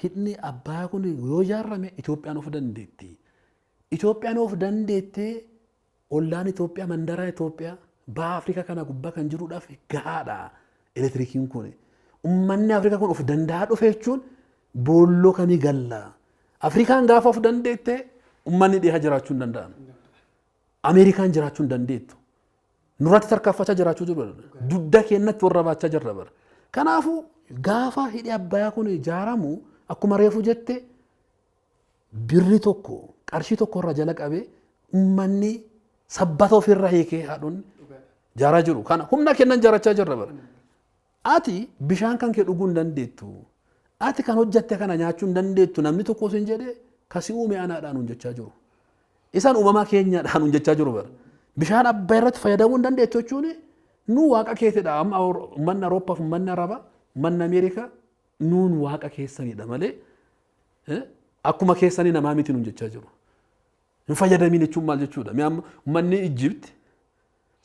[SPEAKER 1] hidhni Abbayyaa kun yoo ijaarame Itoophiyaan of dandeetti. Itoophiyaan of dandeettee ollaan Itoophiyaa mandaraa Itoophiyaa baha Afrikaa kana gubbaa kan jiruudhaaf gahaadha elektirikiin kun. Uummanni Afrikaa kun of danda'a dhufe jechuun boolloo kamii galla. Afrikaan gaafa of dandeettee uummanni dhihaa jiraachuu hin danda'an. Ameerikaan jiraachuu hin dandeettu. Nurratti tarkaanfachaa jiraachuu jiru. Dudda keenyatti warra baachaa jirra bara. Kanaafuu gaafa hidhi Abbayyaa kun ijaaramu akkuma reefu jette birri tokko qarshii tokko irra jala qabee uummanni sabbata ofirra hiikee haadhonni ijaaraa jiru. Kana humna kennan ijaarachaa jirra bara. Ati bishaan kan kee dhuguu hin dandeettu. Ati kan hojjatte kana nyaachuu hin dandeettu namni tokko sin jedhee kasi uume anaadhaan hojjechaa jiru. Isaan uumamaa keenyaadhaan hojjechaa jiru bara. Bishaan Abbayyaa irratti fayyadamuu hin dandeettu jechuun nu waaqa keetidha. Amma uummanni Awurooppaa fi uummanni Arabaa uummanni Ameerikaa nuun waaqa keessanidha malee akkuma keessanii namaa miti nuun jechaa jiru. Hin fayyadamiin jechuun maal jechuudha? Uummanni Ijibti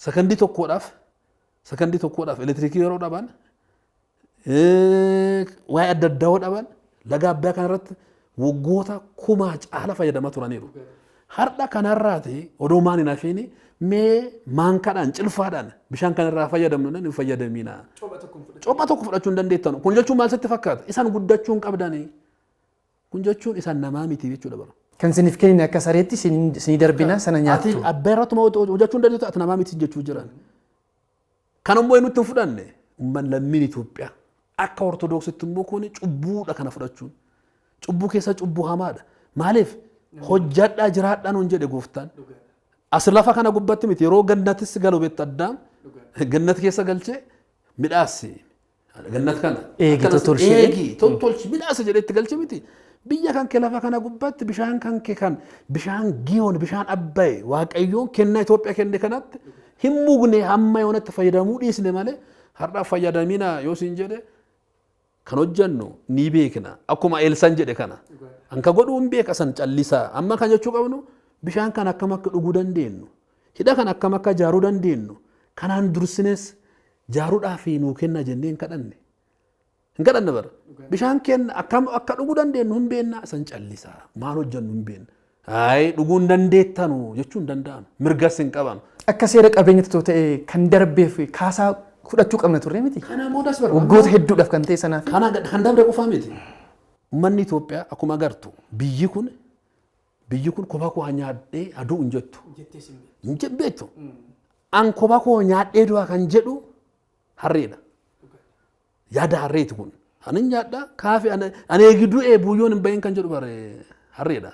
[SPEAKER 1] sakandii tokkodhaaf elektirikii yeroo dhaban waa'ee adda addaa yoo dhaban laga Abbayyaa kanarratti waggoota kumaa caala fayyadamaa turaniiru. Har'a kanarraati odoo maan hin hafiini mee maankaadhaan cilfaadhaan bishaan kanarraa fayyadamnu hin fayyadamiina. Copha tokko fudhachuu hin dandeettan. Kun jechuun maal sitti fakkaata? Isaan guddachuu hin qabdanii. Kun jechuun isa namaa miti jechuudha bara.
[SPEAKER 2] Kan isiniif kennin akka sareetti isinii darbina sana nyaattu.
[SPEAKER 1] Ati abbaa irratti hojjechuu hin dandeettu ati namaa miti jechuu jiran. Kan immoo nutti hin fudhanne uummanni lammiin Itoophiyaa akka ortodoksitti immoo kun cubbuudha kana fudhachuun. Cubbuu keessa cubbuu hamaadha. Maaliif hojjadhaa jiraadhaa nuun jedhe gooftaan. As lafa kana gubbatti miti yeroo gannattis galu beektu Addaam gannat keessa galchee midhaasi. Gannat kana.
[SPEAKER 2] Eegi tolchee.
[SPEAKER 1] Eegi tolchi midhaasi jedhee itti galche miti. Biyya kan kee lafa kana gubbatti bishaan kan kee kan bishaan giyoon bishaan abbaye waaqayyoon kennaa Itoophiyaa kenne kanatti hin mugne hamma yoonatti fayyadamuu dhiisne malee har'aaf fayyadamina yoo siin jedhe kan hojjannu ni beekna akkuma Eelsan jedhe kana anka godhuu hin beeka san callisaa amma kan jechuu qabnu bishaan kan akkam akka dhuguu dandeenyu hidha kan akkam akka ijaaruu dandeenyu kanaan dursines jaaruudhaaf nuu kenna jennee hin kadhanne. Hin kadhanne bara bishaan kenna akkam akka dhuguu dandeenyu hin beekna san callisaa maal hojjannu hin beekna. Hayi dhuguu hin dandeettanu jechuu hin danda'amu mirgas hin qaban.
[SPEAKER 2] Akka seera qabeenyatti ta'e kan darbeef kaasaa fudhachuu qabna turre miti.
[SPEAKER 1] Kana moodas bara.
[SPEAKER 2] Waggoota hedduudhaaf kan ta'e sanaaf.
[SPEAKER 1] Kan dabre qofaa miti. Uummanni Itoophiyaa akkuma agartu biyyi kun kophaa koo nyaadhee aduu hin jettu. Hin beektu. An kophaa koo nyaadhee du'a kan jedhu harreedha. Yaada harreeti kun. Ani nyaadha kaafee ani eegiduu buuyyoon hin bahin kan jedhu bare harreedha.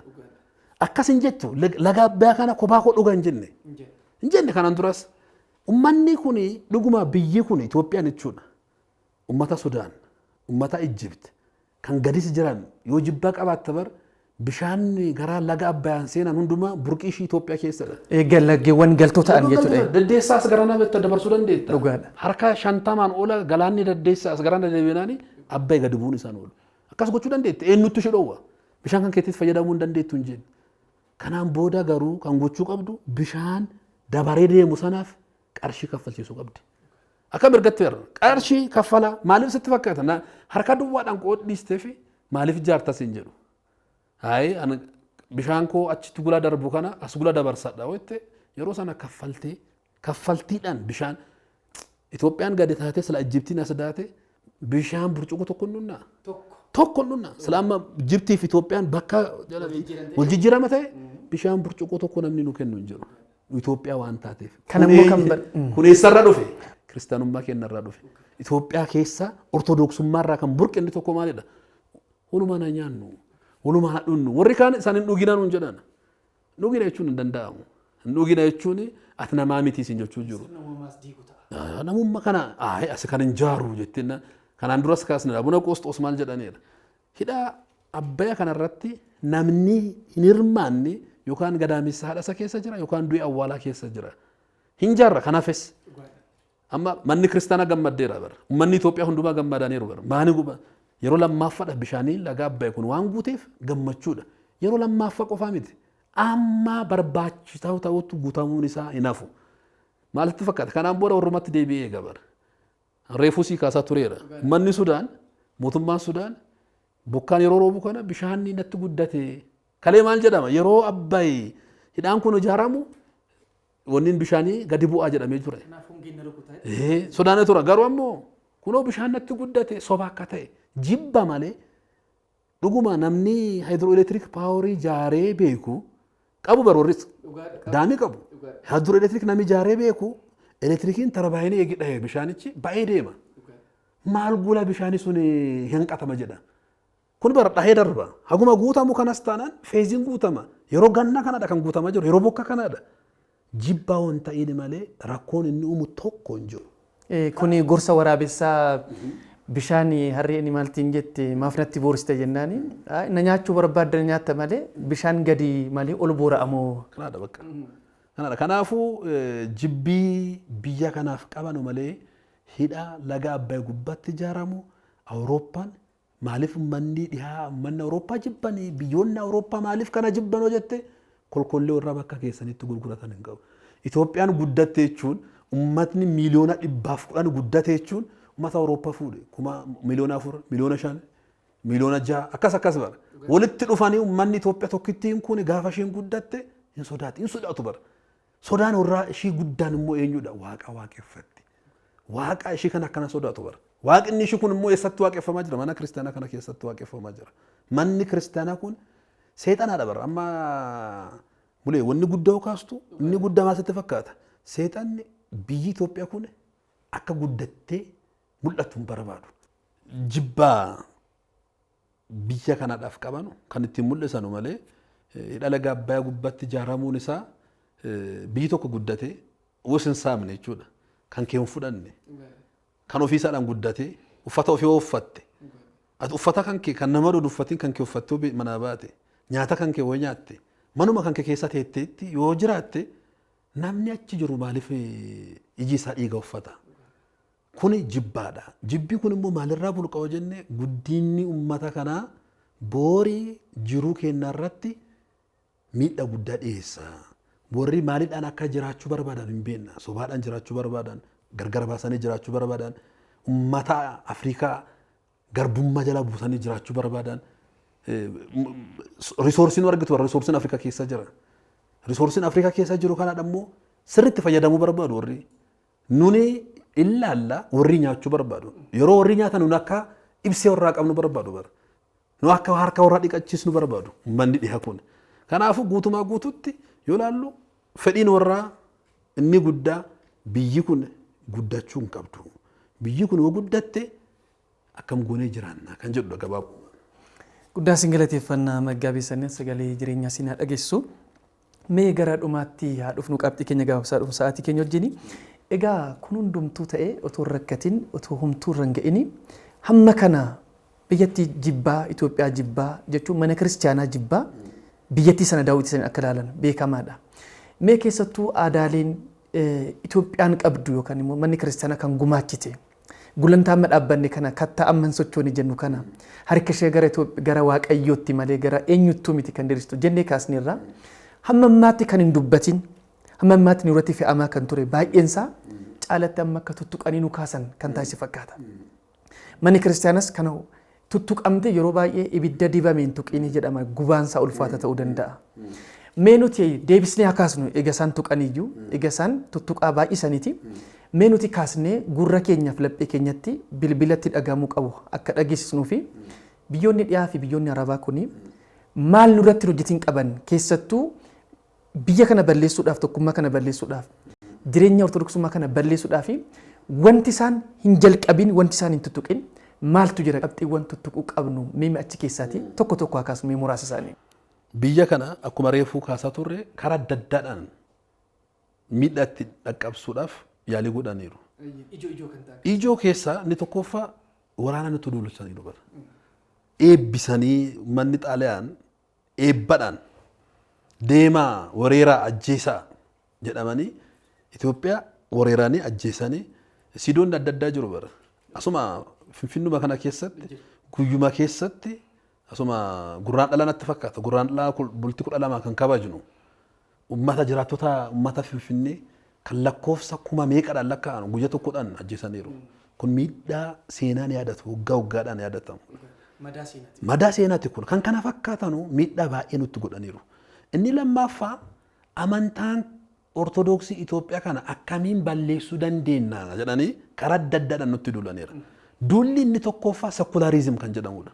[SPEAKER 1] Akkas hin jettu laga abbayaa kana kophaa koo dhuga hin jenne. Hin jenne kanaan duras. Uummanni kun dhuguma biyyi kun Itoophiyaan jechuudha. Uummata Sudaan, uummata Ijjipt kan gadis jiran yoo jibbaa qabaatte bar bishaan garaa laga abbayaan seenan hundumaa burqii ishii Itoophiyaa keessadha.
[SPEAKER 2] Laggeewwan galtoo ta'an jechuudha.
[SPEAKER 1] Daddeessaa as garanaa beektaa dabarsuu dandeetta.
[SPEAKER 2] Dhugaadha.
[SPEAKER 1] Harka 50 oola galaanni daddeessaa as garanaa deebiinaani abbay gadi bu'uun isaan oolu. Akkas gochuu dandeetta. Eenyutti ishee dhoowwa. Bishaan kan keettitti fayyadamuu hin dandeettu hin jenne. Kanaan booda garuu kan gochuu qabdu bishaan dabaree deemu sanaaf qarshii kaffalchiisuu qabdi. Akka mirgatti irra qarshii kaffala maaliif sitti fakkaata harka duwwaadhaan qoodhiistee fi maaliif ijaartas hin jedhu. Hayi bishaan koo achitti gula darbu kana as gula dabarsadha wette yeroo sana kaffaltiidhaan bishaan Itoophiyaan gadi taatee sila Ijjiptiin as daate bishaan burcuqoo tokko nunna. Tokko nunna sila amma Ijjiptii fi Itoophiyaan bakka wal jijjiirama ta'e bishaan burcuqoo tokko namni nu kennu hin jiru. Itoophiyaa waan taateef.
[SPEAKER 2] Kanammoo kan
[SPEAKER 1] kun eessarraa dhufe? Kiristaanummaa kennarraa dhufe. Itoophiyaa keessa ortodoksummaarraa kan burqinni tokko maalidha? Walumaa na nyaannu, walumaa na dhunnu. Warri kaan isaan hin dhugina nuun jedhan. Dhugina jechuun hin danda'amu. Hin dhugina jechuun ati namaa miti isin jechuu jiru. Namummaa kana as kan hin jaaru jettiin kanaan duras kaasnedha. Abuna Qoosxoos maal jedhanidha. Hidha abbayyaa kanarratti namni hin hirmaanne yookaan gadaamessa haadha isa keessa jira yookaan du'i awwaalaa keessa jira. Hin jaarra kanaafis. Amma manni kiristaanaa gammaddeera bara. Uummanni Itoophiyaa hundumaa gammadaniiru bara. Maani guba yeroo lammaaffaadha bishaanii laga abbayyaa kun waan guuteef gammachuudha. Yeroo lammaaffa qofaa miti. Amma barbaachisaa ta'utti guutamuun isaa hin hafu. Maalitti fakkaata? Kanaan booda warrumatti deebi'ee eega bara. Reefuu sii kaasaa tureera. Uummanni Sudaan, mootummaan Sudaan bokkaan yeroo roobu kana bishaan natti guddate. Kalee maal jedhama? Yeroo abbayyi hidhaan kun ijaaramu wanni bishaanii gadi bu'aa jedhamee ture. Sodaanee tura. Garuu ammoo kunoo bishaan natti guddate soba akka ta'e jibba malee dhuguma namni haayidrooelektiriik paaworii ijaaree beeku qabu barbaadis daamii qabu. Haayidrooelektiriik namni ijaaree beeku elektiriikiin tarbaayinii eegidha bishaanichi baay'ee deema. Maal gula bishaanii sun hanqatama jedha. Kun bara dhahee darba. Haguma guutamu kanas taanaan feeziin guutama. Yeroo ganna kanadha kan guutama jiru. Yeroo bokka kanadha. Jibbaa waan ta'in malee rakkoon inni uumu tokko hin jiru.
[SPEAKER 2] Kuni gorsa waraabessaa bishaan harreen maaltiin jette maaf natti booriste jennaani. Na nyaachuu barbaaddan nyaatta malee bishaan gadi malee ol boora'amoo.
[SPEAKER 1] Kanaadha bakka. Kanaadha. Kanaafuu jibbii biyya kanaaf qabanu malee hidha laga abbayyaa gubbaatti ijaaramu Awurooppaan maaliif manni dhihaa manni Awurooppaa jibbanii biyyoonni Awurooppaa maaliif kana jibbanoo jette kolkollee warra bakka keessanitti gurguratan hin qabu. Itoophiyaan guddatte jechuun uummatni miliyoona 110 guddatte jechuun uummata Awurooppaa fuudhe kuma miliyoona 4 miliyoona 5 miliyoona 6 akkas bara. Walitti dhufanii uummanni Itoophiyaa tokkittiin kun gaafa ishiin guddatte hin sodaatu bara. Sodaan warra ishii guddaan immoo eenyudha? Waaqa waaqeffatti. Waaqa ishii kan akkana sodaatu bara. Waaqni ishii kun immoo eessatti waaqeffamaa jira? Mana kiristaanaa kana keessatti waaqeffamaa jira. Manni kiristaanaa kun seexanaadha bara. Amma mulee wanni guddaa kaastu inni guddaa maasitti fakkaata. Seexanni biyyi Itoophiyaa kun akka guddattee mul'attu hin barbaadu. Jibbaa biyya kanaadhaaf qabanu kan ittiin mul'isanu malee dhala Abbayyaa gubbaatti ijaaramuun isaa biyyi tokko guddatee wos hin saamne jechuudha. Kan kee hin fudhanne. Kan ofii isaadhaan guddatee uffata ofii uffatte. Ati uffata kan kee kan nama dhodhu uffatiin kan kee uffattee manaa baate. Nyaata kan kee wayii nyaatte. Manuma kan kee keessa teetteetti yoo jiraatte namni achi jiru maaliif iji isaa dhiiga uffata? Kuni jibbaadha. Jibbi kun immoo maalirraa bulqa'oo jenne guddinni uummata kanaa boorii jiruu keenyaa irratti miidhaa guddaa dhiyeessa. Warri maaliidhaan akka jiraachuu barbaadan hin beekna. Sobaadhaan jiraachuu barbaadan, gargar baasanii jiraachuu barbaadan, uummata Afrikaa garbummaa jala buusanii jiraachuu barbaadan. Risoorsiin argitu risoorsiin Afrikaa keessa jira. Risoorsiin Afrikaa keessa jiru kanadha immoo sirriitti fayyadamuu barbaadu warri. Nuni illaalla warri nyaachuu barbaadu. Yeroo warri nyaatan nun akka ibsee warraa qabnu barbaadu bara. Nu akka harka warraa dhiqachiisnu barbaadu. Manni dhiha kun. Kanaafuu guutumaa guututti yoo ilaallu fedhiin warraa inni guddaa biyyi kun guddachuu hin qabdu. Biyyi kun yoo guddatte akkam goonee jiraanna kan jedhudha gabaabuma.
[SPEAKER 2] Guddaa isin galateeffannaa Maggaabii Sanneen sagalee jireenyaa isin haa dhageessu. Mee gara dhumaatti haa dhufnu qabxii keenya gabaabsaa dhufu sa'aatii keenya wajjin. Egaa kun hundumtuu ta'ee otoo rakkatiin otoo humtuu irra hin ga'ini hamma kana biyyattii jibbaa Itoophiyaa jibbaa jechuun mana kiristaanaa jibbaa biyyattii sana daawwitii sana akka ilaalan beekamaadha. Mee keessattuu aadaaleen Itoophiyaan qabdu yookaan immoo manni kiristaanaa kan gumaachite gulantaa amma dhaabbanne kana kattaa amman sochooni jennu kana harka ishee gara waaqayyootti malee gara eenyuttuu miti kan diriirsitu jennee kaasneerra hamma ammaatti kan hin dubbatin hamma ammaatti nurratti fe'amaa kan ture baay'eensaa caalatti amma akka tuttuqanii nu kaasan kan taasise fakkaata. Manni kiristaanas kana tuttuqamte yeroo baay'ee ibidda dibameen tuqinii jedhama gubaansaa ulfaata ta'uu danda'a. Mee nuti deebisnee haa kaasnu eega isaan tuqaniyyuu eega isaan tuttuqaa baay'isaniiti. Mee nuti kaasnee gurra keenyaaf laphee keenyatti bilbilatti dhagamuu qabu akka dhageessisnuu fi biyyoonni dhiyaa fi biyyoonni arabaa kuni maal nurratti hojjetiin qaban keessattuu biyya kana balleessuudhaaf tokkummaa kana balleessuudhaaf jireenya ortodoksummaa kana balleessuudhaaf wanti isaan hin jalqabin wanti isaan hin tuttuqin maaltu jira qabxiiwwan tuttuquu qabnu mee achi keessaati tokko tokko haa kaasnu mee muraasa isaanii.
[SPEAKER 1] Biyya kana akkuma reefuu kaasaa turre karaa adda addaadhaan miidhaatti dhaqqabsuudhaaf yaalii godhaniiru. Ijoo keessaa inni tokkoffaa waraana nutti duulchanii dubara. Eebbisanii manni xaaliyaan eebbadhaan deemaa wareeraa ajjeesaa jedhamanii Itoophiyaa wareeraanii ajjeesanii sidoonni adda addaa jiru bara. Asuma Finfinnuma kana keessatti guyyuma keessatti asuma gurraan dhala natti fakkaata. Gurraan dhala bultii 12 kan kabajnu ummata jiraattota ummata Finfinnee kan lakkoofsa kuma meeqadhaan lakkaa'an guyya tokkodhaan ajjeesaniiru. Kun miidhaa seenaan yaadatu waggaa waggaadhaan yaadatamu. Madaa seenaati kun kan kana fakkaatanu miidhaa baay'ee nutti godhaniiru. Inni lammaffaa amantaan Ortodoksii Itoophiyaa kana akkamiin balleessuu dandeenya jedhanii karaa adda addaadhaan nutti duulaniiru. Duulli inni tokkoffaa sekulaariizim kan jedhamudha.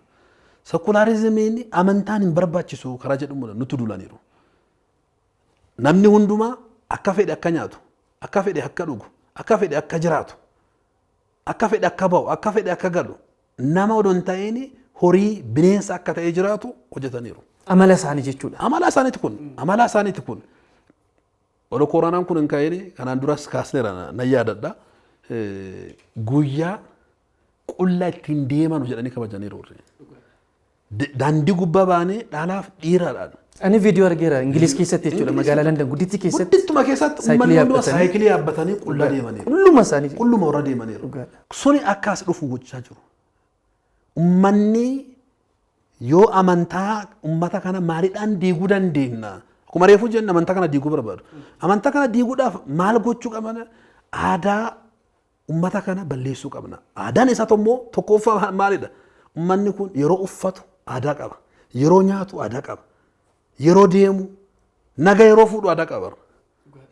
[SPEAKER 1] Sekulaariizimiin amantaan hin barbaachisu karaa jedhamudha nutti duulaniiru. Namni hundumaa akka fedhe akka nyaatu, akka fedhe akka dhugu, akka fedhe akka jiraatu, akka fedhe akka ba'u, akka fedhe akka galu nama odon ta'een horii bineensa akka ta'ee jiraatu hojjetaniiru.
[SPEAKER 2] Amala isaanii jechuudha.
[SPEAKER 1] Amala isaaniiti kun. Olo koronaan kun hin ka'een kanaan duras kaasneera na yaadadha. Guyyaa qullaa ittiin deemanu jedhanii kabajaniiru. Daandii gubbaa baanee dhaalaaf dhiiraadhaan.
[SPEAKER 2] Ani viidiyoo argeera Ingiliz keessatti jechuudha magaalaa London gudditti keessatti.
[SPEAKER 1] Guddittuma keessatti uummanni hundumaa saayikilii yaabbatanii qullaa deemaniiru.
[SPEAKER 2] Qulluma isaanii.
[SPEAKER 1] Qulluma warra deemaniiru. Suni akkas dhufu gochaa jiru. Uummanni yoo amantaa uummata kana maaliidhaan diiguu dandeenya? Akkuma reefuu jenna amantaa kana diiguu barbaadu. Amantaa kana diiguudhaaf maal gochuu qabna? Aadaa uummata kana balleessuu qabna. Aadaan isaa tokkoffaa maalidha? Uummanni kun yeroo uffatu aadaa qaba. Yeroo nyaatu aadaa qaba. Yeroo deemu naga yeroo fuudhu aadaa qaba.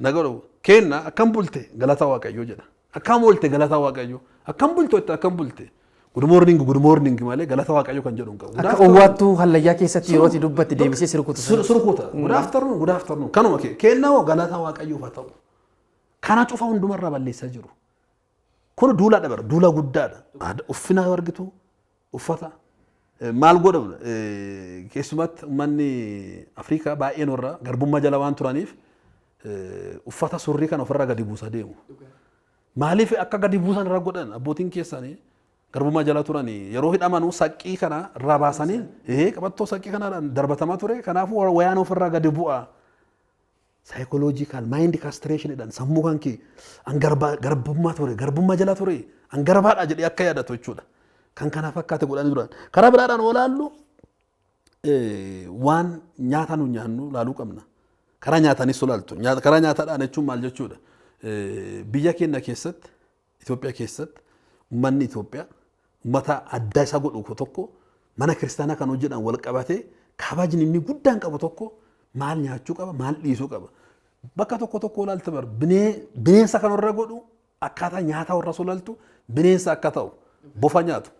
[SPEAKER 1] Naga kenna akkam bulte galata Waaqayyoo jedha. Akkam oolte galata Waaqayyoo. akkam bultoo itti akkam bulte good morning malee galata waaqayyo kan jedhu hin qabu.
[SPEAKER 2] Akka owwaattuu hallayyaa keessatti yeroo itti dubbatti deebisee sirkuutu.
[SPEAKER 1] Sirkuuta good afternoon kanuma kennaa galata waaqayyoof haa ta'u. Kana cufa hundumarraa balleessaa jiru. Kun duulaadha bara duula guddaadha. Uffina argitu uffata maal godhamu keessumatti uummanni Afrikaa baay'een warra garbummaa jala waan turaniif uffata surrii kana ofirraa gadi buusaa deemu. Maaliif akka gadi buusan irra godhan abbootiin keessanii garbummaa jala turanii yeroo hidhamanuu saqqii kana irraa baasanii qabattoo saqqii kanaan darbatamaa ture kanaafuu wayaan ofirraa gadi bu'a. Psychological mind castration jedhan sammuu kan kee an garbummaa ture garbummaa jala ture an garbaadha jedhee akka yaadatu jechuudha. Kan kana fakkaate godhanii duran karaa biraadhaan olaallu waan nyaata nu nyaannu laaluu qabna. Karaa nyaatanis olaaltu karaa nyaataadhaan jechuun maal jechuudha. Biyya keenya keessatti Itoophiyaa keessatti uummanni Itoophiyaa uummata adda isa godhu tokko mana kiristaanaa kan hojjetan wal qabatee kabajni inni guddaan qabu tokko maal nyaachuu qaba maal dhiisuu qaba. Bakka tokko olaaltu bar bineensa kan warra godhu akkaataa nyaata warra solaltu bineensa akka ta'u bofa nyaatu.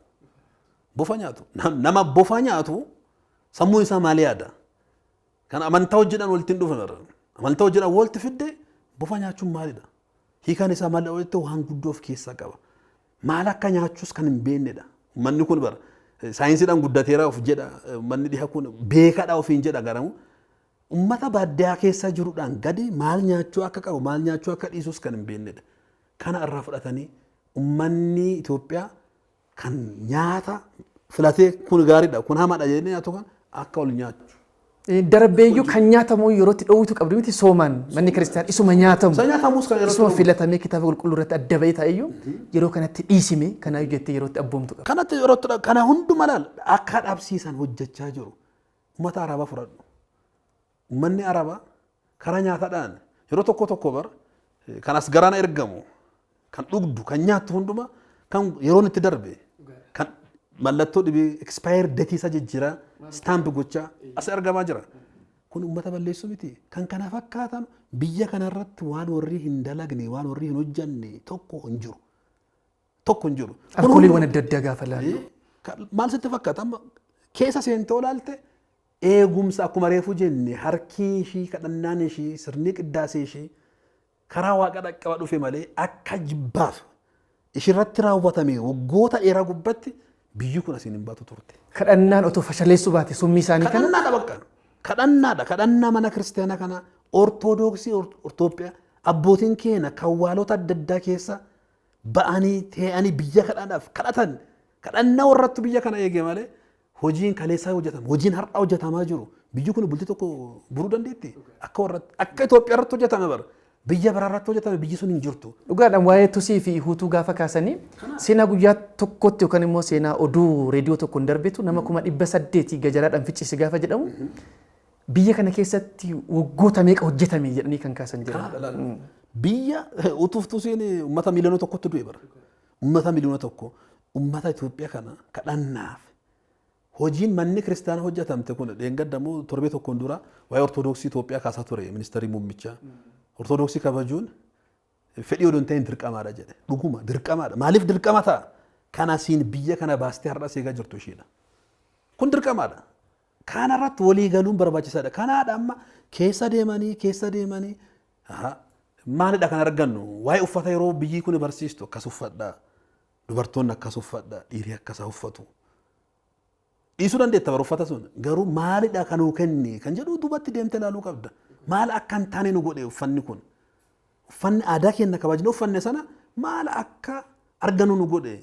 [SPEAKER 1] Nama bofa nyaatu sammuu isaa maal yaada? Kan amantaa hojjetan walitti hin dhufne bara. Amantaa hojjetan walitti fidde bofa nyaachuun maalidha? Hiikaan isaa maal walitti waan guddoo of keessaa qaba. Maal akka nyaachuus kan hin beeknedha. Manni kun bara saayinsiidhaan guddateera of jedha manni dhiha kun beekadha ofiin jedha garamu. Uummata baadiyyaa keessa jiruudhaan gadi maal nyaachuu akka qabu maal nyaachuu akka dhiisuus kan hin beeknedha. Kana irraa fudhatanii uummanni Itoophiyaa kan nyaata filatee kun gaariidha kun hamaadha jedhanii nyaatu kan akka ol nyaachu.
[SPEAKER 2] Darbeeyyuu kan nyaatamu yeroo itti dhoowwitu qabdu miti soomaan manni kiristaanaa isuma nyaatamu.
[SPEAKER 1] Nyaatamus kan
[SPEAKER 2] isuma filatamee kitaaba qulqulluu irratti adda bahee ta'eyyuu yeroo kanatti dhiisime kanaayyuu jettee yeroo itti abboomtu qaba.
[SPEAKER 1] Kanatti yeroo kana hundumaa laal akka dhabsiisan hojjechaa jiru. Uummata Arabaa fudhadhu. Uummanni Arabaa karaa nyaataadhaan yeroo tokko bar kan as garaan ergamu kan dhugdu kan nyaattu hundumaa kan yeroon itti darbe kan mallattoo dhibee expire date isa jijjiira stamp gochaa as argamaa jira. Kun uummata balleessuu miti. Kan kana fakkaatan biyya kanarratti waan warri hin dalagne waan warri hin hojjanne tokko hin jiru.
[SPEAKER 2] Alkooliiwwan adda addaa gaafa laallu.
[SPEAKER 1] Maal sitti fakkaata amma keessa seentee olaalte eegumsa akkuma reefu jenne harki ishii kadhannaan ishii sirni qiddaasee ishii karaa waaqa dhaqqaba dhufe malee akka jibbaaf ishirratti raawwatame waggoota dheeraa gubbatti biyyi kun asiin hin baatu turte.
[SPEAKER 2] Kadhannaan otoo fashaleessuu baate summii isaanii kana.
[SPEAKER 1] Kadhannaadha bakka. Kadhannaa mana kiristaanaa kana ortoodooksii Itoophiyaa abbootiin keenya kawwaalota adda addaa keessa ba'anii tee'anii biyya kadhanaaf kadhatan kadhannaa warrattu biyya kana eege malee hojiin kaleessaa hojjetama hojiin har'aa hojjetamaa jiru biyyi kun bultii tokko buruu dandeetti akka Itoophiyaa irratti hojjetame bara biyya biraa irratti hojjetame biyyi sun hin jirtu.
[SPEAKER 2] Dhugaadhaan waa'ee tusii fi huutuu gaafa kaasanii seenaa guyyaa tokkotti yookaan immoo seenaa oduu reediyoo tokkoon darbitu nama 800 gajaraadhaan ficcisi gaafa jedhamu biyya kana keessatti waggoota meeqa hojjetame jedhanii kan kaasan jiran.
[SPEAKER 1] Biyya utuuftuusiin uummata miliyoona tokkotti du'e bara. Uummata miliyoona tokko uummata Itoophiyaa kana kadhannaaf hojiin manni kiristaanaa hojjetamte kun dheengaddamoo torbee tokkoon dura waa'ee ortoodooksii Itoophiyaa kaasaa ture ministeerri muummichaa. Ortoodooksii kabajuun fedhii odoo hin ta'in dirqamaadha jedhe. Dhuguma dirqamaadha. Maaliif dirqama ta'a? Kana siin biyya kana baastee har'a seegaa jirtu ishiidha. Kun dirqamaadha. Kanarratti walii galuun barbaachisaadha. Kanaadha amma keessa deemanii maalidha kan argannu? Waa'ee uffata yeroo biyyi kun barsiistu akkas uffadhaa. Dubartoonni akkas uffadhaa. Dhiirri akkasaa uffatu. Dhiisuu dandeetta bara uffata sun. Garuu maalidha kan nuu kenne kan jedhu duubatti deemtee ilaaluu qabda. Maal akka hin taane nu godhe uffanni kun? Uffanni aadaa keenya kabajnee uffanne sana maal akka arganu nu godhe?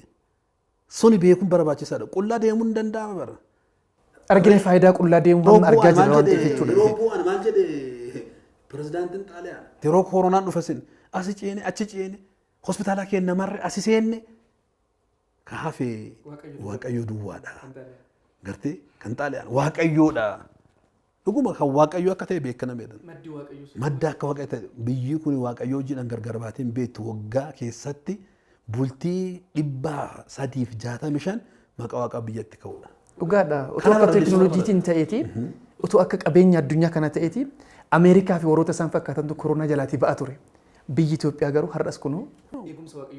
[SPEAKER 1] Suni beekuun barbaachisaadha. Qullaa deemuu hin danda'ama bara.
[SPEAKER 2] Argine faayidaa qullaa deemuu argaa jirra waan ta'eef jechuudha.
[SPEAKER 1] Yeroo bu'an maal jedhe pirezidaantiin Xaaliyaan yeroo koronaan dhufe sin asi ceene achi ceene hospitaala keenya marre asi seenne ka hafe waaqayyo duwwaadha. Gartee kan Xaaliyaan waaqayyoodha. Dhuguma kan waaqayyo akka ta'e beekanameedha. Madda akka waaqayyo ta'e biyyi kun waaqayyo hojiidhaan gargar baatee beektu waggaa keessatti bultii 365 maqaa waaqa biyyatti ka'uudha.
[SPEAKER 2] Dhugaadha. Otoo akka teekinooloojiitiin ta'eeti otoo akka qabeenya addunyaa kana ta'eeti Ameerikaa fi warroota isaan fakkaatantu koronaa jalaatii ba'a ture. biyyi Itoophiyaa garuu har'as kunuu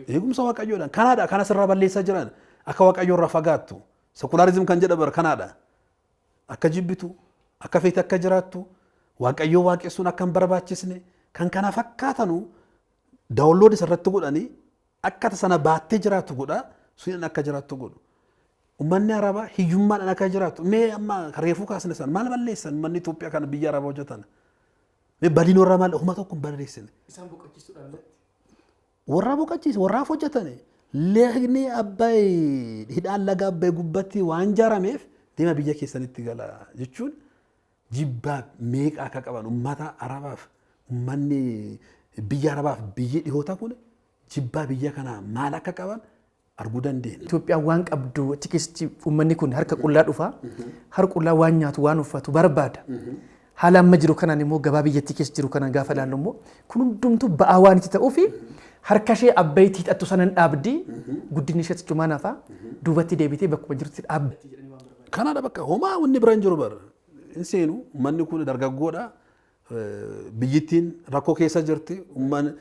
[SPEAKER 1] eegumsa waaqayyoodhaan kanaadha kana sirraa balleessaa jiran akka waaqayyoo irraa fagaattu sekulaarizim kan jedhamu kanaadha akka jibbitu akka feete akka jiraattu waaqayyoo waaqessuun akka hin barbaachisne kan kana fakkaatanu daawunlood isarratti godhanii akka sana baattee jiraattu godha sun akka jiraattu godhu. Uummanni Arabaa hiyyummaadhaan akka jiraattu mee amma reefuu kaasne san maal balleessan uummanni Itoophiyaa kana biyya Arabaa hojjetan mee badiin warra maal uummata tokko balleessine
[SPEAKER 2] isaan boqochiisuudhaan
[SPEAKER 1] warra boqochiis warraaf hojjetane leegni abbay hidhaan laga abbay gubbatti waan jaarameef deema biyya keessanitti gala jechuun jibbaa meeqa akka qaban uummata Arabaaf uummanni biyya Arabaaf biyyi dhihoota kun jibbaa biyya kana maal akka qaban arguu dandeenya.
[SPEAKER 2] Itoophiyaan waan qabdu achi keessatti uummanni kun harka qullaa dhufa harka qullaa waan nyaatu waan uffatu barbaada. Haala amma jiru kanaan immoo gabaa biyyattii keessa jiru kanaan gaafa ilaallu immoo kun hundumtuu ba'aa waan itti ta'uu fi harka ishee abbayitti hidhattu sanan dhaabdi guddinni ishee cichumaan hafa duubatti deebitee bakkuma jirtutti dhaabbatti jedhanii waan barbaadu.
[SPEAKER 1] Kanaadha bakka homaa wanni biraan jiru bara hin seenu uummanni kun dargaggoodha biyyittiin rakkoo keessa jirti uummanni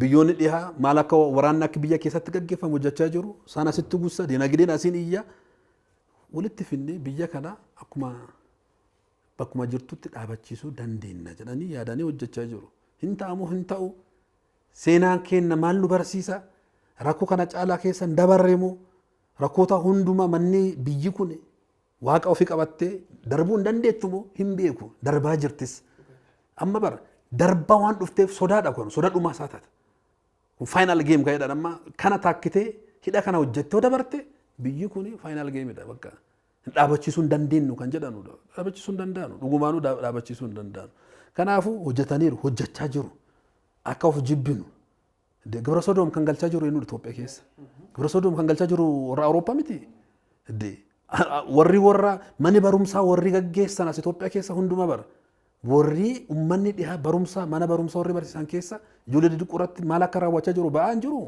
[SPEAKER 1] biyyoonni dhihaa maal akka waraanni akka biyya keessatti gaggeeffamu hojjechaa jiru isaan asitti guussa dinagdeen asiin iyya walitti finnee biyya kana akkuma bakkuma jirtutti dhaabachiisuu dandeenya jedhanii yaadanii hojjechaa jiru. Hin ta'amu hin ta'u seenaan keenya maal nu barsiisa rakkoo kana caalaa keessa hin dabarreemu rakkoota hundumaa manni biyyi kun waaqa ofii qabattee darbuu hin dandeettumoo hin beeku darbaa jirtis amma bara darba waan dhufteef sodaadha kun soda dhumaa isaa taata. Faayinaal geem kan jedhan amma kana taakkitee hidha kana hojjettee dabarte biyyi kun faayinaal geemidha bakka. Dhaabachiisuu hin dandeenyu kan jedhanudha. Dhaabachiisuu hin danda'anu dhugumaanuu dhaabachiisuu hin danda'anu. Kanaafuu hojjetaniiru hojjechaa jiru akka of jibbinu. Gibira Sodoom kan galchaa jiru eenyudha Itoophiyaa keessa. Gibira Sodoom kan galchaa jiru warra Awurooppaa miti. Warra mani barumsaa warri gaggeessan as Itoophiyaa keessa hunduma bara. Warri uummanni dhihaa barumsaa mana barumsaa warri barsiisan keessa ijoollee xixiqqooratti maal akka raawwachaa jiru ba'aan jiru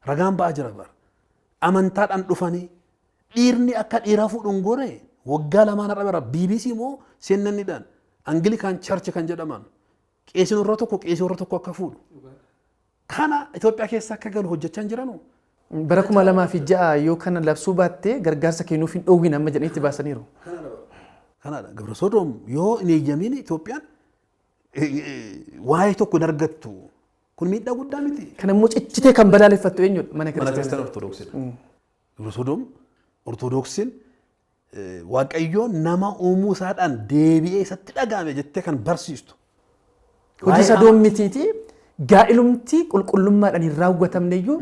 [SPEAKER 1] ragaan ba'aa jira bara. Amantaadhaan dhufanii dhiirni akka dhiiraa fuudhuun gore waggaa lamaan har'a bara BBC immoo seenanidhaan Angilikaan Church kan jedhaman qeesiin warra tokko akka fuudhu. Kana Itoophiyaa keessa akka galu hojjechaa jiranu.
[SPEAKER 2] Bara 2006 yoo kana labsuu baattee gargaarsa kennuuf hin dhoowwin amma jedhanii itti baasaniiru.
[SPEAKER 1] Kanaadha Gibira Sodoom yoo hin eeyyamiin Itoophiyaan waa'ee tokko hin argattu kun miidhaa guddaa miti.
[SPEAKER 2] Kana immoo ciccitee kan balaaleffattu eenyudha mana
[SPEAKER 1] kiristaanaa Ortoodooksiidha. Gibira Sodoom Ortoodooksiin waaqayyoon nama uumuu isaadhaan deebi'ee isatti dhaga'ame jettee kan barsiistu.
[SPEAKER 2] Hojii Sodoom mitiiti gaa'ilumti qulqullummaadhaan hin raawwatamne iyyuu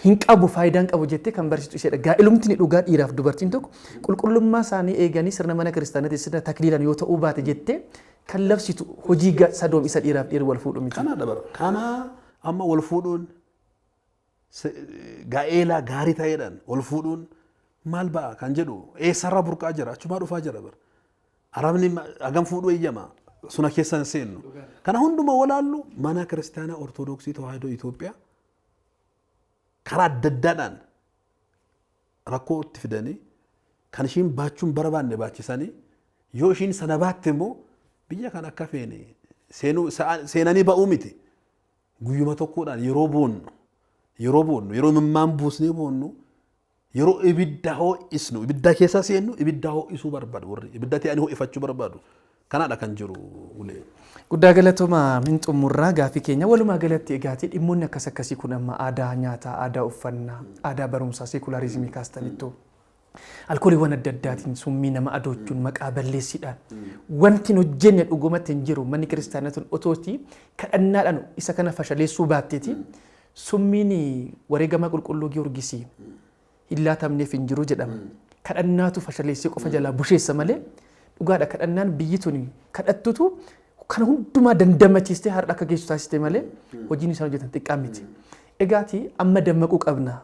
[SPEAKER 2] hin qabu faayidaan qabu jettee kan barsiistu isheedha. Gaa'ilumti ni dhugaa dhiiraaf dubartiin tokko qulqullummaa isaanii eeganii sirna mana kiristaanaatti sirna takliilaan yoo ta'uu baate jettee kan labsitu hojii Sodoom isa dhiiraaf dhiirri wal fuudhu miti.
[SPEAKER 1] Kana dabara. Kana amma wal fuudhuun gaa'elaa gaarii ta'eedhaan wal fuudhuun maal ba'a kan jedhu eessarraa burqaa jira achumaa dhufaa jira bara. Arabni hagam fuudhuu eeyyama suna keessa hin seennu. Kana hunduma walaallu mana kiristaanaa Ortoodooksii Tawaahidoo Itoophiyaa karaa adda addaadhaan rakkoo itti fidanii kan ishiin baachuun barbaanne baachisanii yoo ishiin sana baatte immoo biyya kan akka feene seenanii ba'uu miti guyyuma tokkodhaan yeroo boonnu yeroo mimmaan buusnee boonnu yeroo ibidda ho'isnu ibidda keessa seennu ibidda ho'isuu barbaadu warri ibidda ta'anii ho'ifachuu barbaadu kanaadha kan jiru ulee.
[SPEAKER 2] Guddaa galatooma min xumurraa gaafii keenya walumaa galatti egaati dhimmoonni akkas akkasii kun amma aadaa nyaataa, aadaa uffannaa, aadaa barumsaa, seekularizimii kaastanittoo alkooliiwwan adda addaatiin summii nama adoochuun maqaa balleessiidhaan wanti hojjenne dhugumatti hin jiru manni kiristaanaa otooti kadhannaadhaan isa kana fashaleessuu baatteeti summiin wareegama qulqulluu Giyoorgisii hin laatamneef hin jiru jedhama. Kadhannaatu fashaleessee qofa jalaa busheessa malee dhugaadha kadhannaan biyyi tuni kadhattutu kan hundumaa dandamachiistee har'a akka geessu taasiste malee hojiin isaan hojjetan xiqqaa miti. Egaati amma dammaquu qabna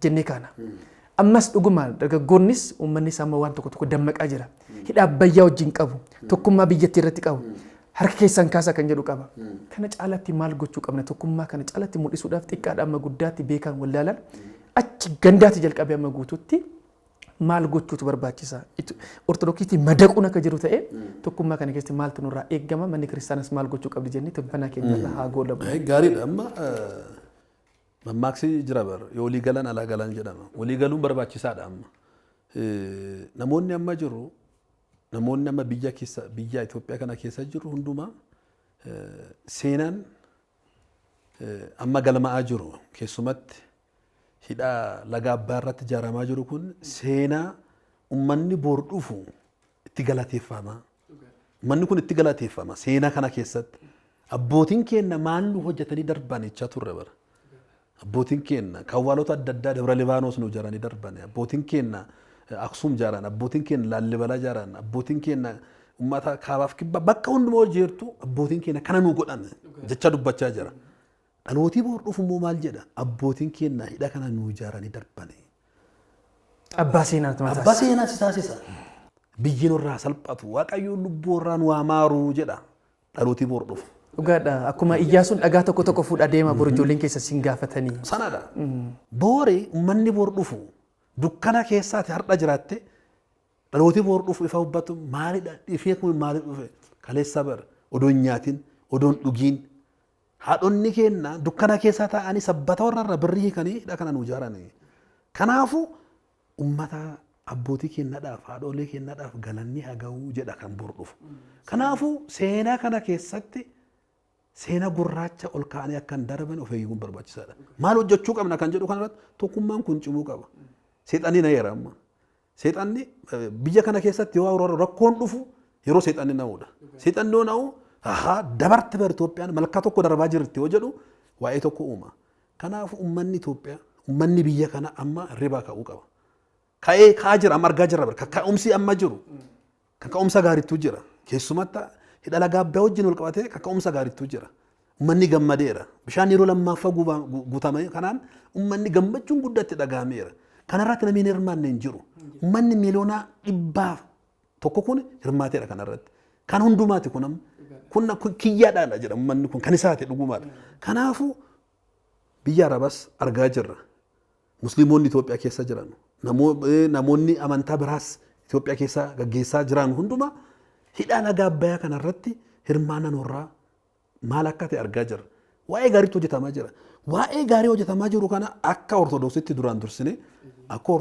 [SPEAKER 2] jennee kana. Ammas dhugumaan dargaggoonnis uummanni isaa waan tokko dammaqaa jira. Hidha abbayyaa wajjin qabu. Tokkummaa biyyattii irratti qabu. Harka keessan kaasaa kan jedhu qaba. Kana caalatti maal gochuu qabna tokkummaa kana caalatti mul'isuudhaaf xiqqaadha amma guddaatti beekan wallaalan achi gandaatti jalqabee amma guutuutti maal gochuutu barbaachisa? Ortodoksiitti madaquun akka jiru ta'e tokkummaa kana keessatti maaltu nurraa eegama? Manni kiristaanas maal gochuu qabdi jennee tibbana keenyarraa haa goolamu.
[SPEAKER 1] Gaariidha amma mammaaksi jira bar yoo walii galan alaa galan jedhama. Walii galuun barbaachisaadha amma. Namoonni amma jiru namoonni amma biyya Itoophiyaa kana keessa jiru hundumaa seenaan amma galma'aa jiru keessumatti hidhaa laga Abbaa irratti ijaaramaa jiru kun seenaa ummanni bor dhufu itti galateeffama. Ummanni kun itti galateeffama seenaa kana keessatti. Abbootiin keenya maal nu hojjetanii darban jechaa turre bara. Abbootiin keenya kawwaalota adda addaa Dabra Libaanos nu ijaaranii darban. Abbootiin keenya Aksum ijaaran, abbootiin keenya Laallibalaa ijaaran, abbootiin keenya ummata kaabaaf kibba bakka hundumaa hojjeertu abbootiin keenya kana nu godhan jecha dubbachaa jira. Dhalootii bor dhufu immoo maal jedha? Abbootiin keenya hidha kana nu ijaaranii darbani.
[SPEAKER 2] Abbaa seenaatu mataas.
[SPEAKER 1] Abbaa seenaa taasisa. Biyyi nurraa salphatu Waaqayyoon lubbuu irraa nu amaaru jedha dhalootii bor dhufu.
[SPEAKER 2] Dhugaadha. Akkuma Iyyaasuun dhagaa tokko tokko fuudhaa deema bor ijoolleen keessa siin gaafatanii.
[SPEAKER 1] Sanadha. Boori ummanni bor dhufu dukkana keessaati har'a jiraatte dhalootii bor dhufu ifa hubbatu maalidha? Ifee kun maalidha dhufe? Kaleessa bar odoon nyaatin odoon dhugiin haadhonni keenya dukkana keessa taa'anii sabbata warra birrii hiikanii hidha kana nu ijaaranii. Kanaafuu ummata abbootii keenyadhaaf haadholee keenyadhaaf galanni haa ga'u jedha kan bor dhufu. Kanaafuu seenaa kana keessatti seenaa gurraacha ol kaa'anii akka hin darban of eeguun barbaachisaadha. Maal hojjechuu qabna kan jedhu kanarratti tokkummaan kun cimuu qaba. Seexanni na yeera amma. Seexanni biyya kana keessatti yoo rakkoon dhufu yeroo seexanni na'uudha. Seexanni yoo na'u dabarte bar Itoophiyaan malka tokko darbaa jirti yoo jedhu waa'ee tokko uuma. Kanaafuu ummanni Itoophiyaa ummanni biyya kana amma ribaa ka'uu qaba. Ka'aa jira amma argaa jirra bar kaka'umsi amma jiru. Kaka'umsa gaarittuu jira. Keessumatti hidha laga Abbaa wajjin wal qabatee kaka'umsa gaarittuu jira. Ummanni gammadeera. Bishaan yeroo lammaffaa guutame kanaan ummanni gammachuun guddatti dhagahameera. Kanarratti namni hirmaanne hin jiru. Ummanni miliyoona 100 tokko kun hirmaateera kanarratti. Kan hundumaati kun kiyyaadhaadha jedha ummanni kun kan isaati dhugumaadha. Kanaafuu biyya Arabas argaa jirra. Musliimoonni Itoophiyaa keessa jiran namoonni amantaa biraas Itoophiyaa keessa gaggeessaa jiran hundumaa hidha laga Abbayyaa kanarratti hirmaannaa irraa maal akka ta'e argaa jirra. Waa'ee gaariitu hojjetamaa jira. Waa'ee gaarii hojjetamaa jiru kana akka Ortodoksiitti duraan dursine akka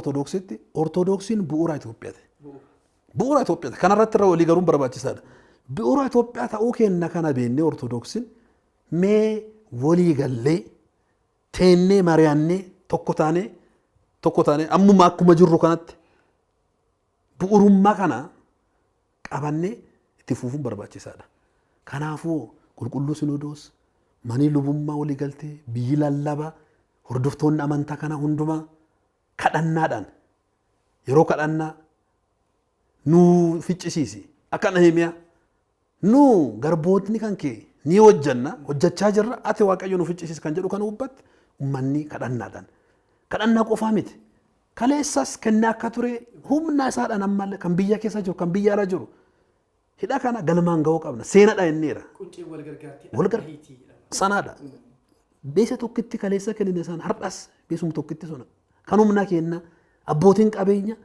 [SPEAKER 1] Ortodoksiin bu'uura Itoophiyaati. Bu'uura Itoophiyaati. Kanarratti irra walii galuun barbaachisaadha. Bu'uura Itoophiyaa ta'uu keenya kana beennee Ortodoksiin mee walii gallee teennee mari'annee tokko taanee ammuma akkuma jirru kanatti bu'uurummaa kana qabannee itti fufuun barbaachisaadha. Kanaafuu qulqulluu Sinodoos manii lubummaa walii galtee biyyi lallabaa hordoftoonni amantaa kana hundumaa kadhannaadhaan yeroo kadhannaa nu ficcisiisi akka Nehemiyaa nu garbootni kan kee ni hojjechaa jirra ati Waaqayyo nu ficcisiisi kan jedhu kan hubbatti ummanni kadhannaa qofaa miti. Kaleessas kennaa akka ture humna isaadhaan ammallee kan biyya keessa jiru kan biyya ala jiru hidha kana galmaan ga'uu qabna. Seenaadha inneera. Sanaadha. Beesa tokkitti kaleessa kennine san har'as beesum tokkitti sona. Kan humna kenna abbootiin qabeenya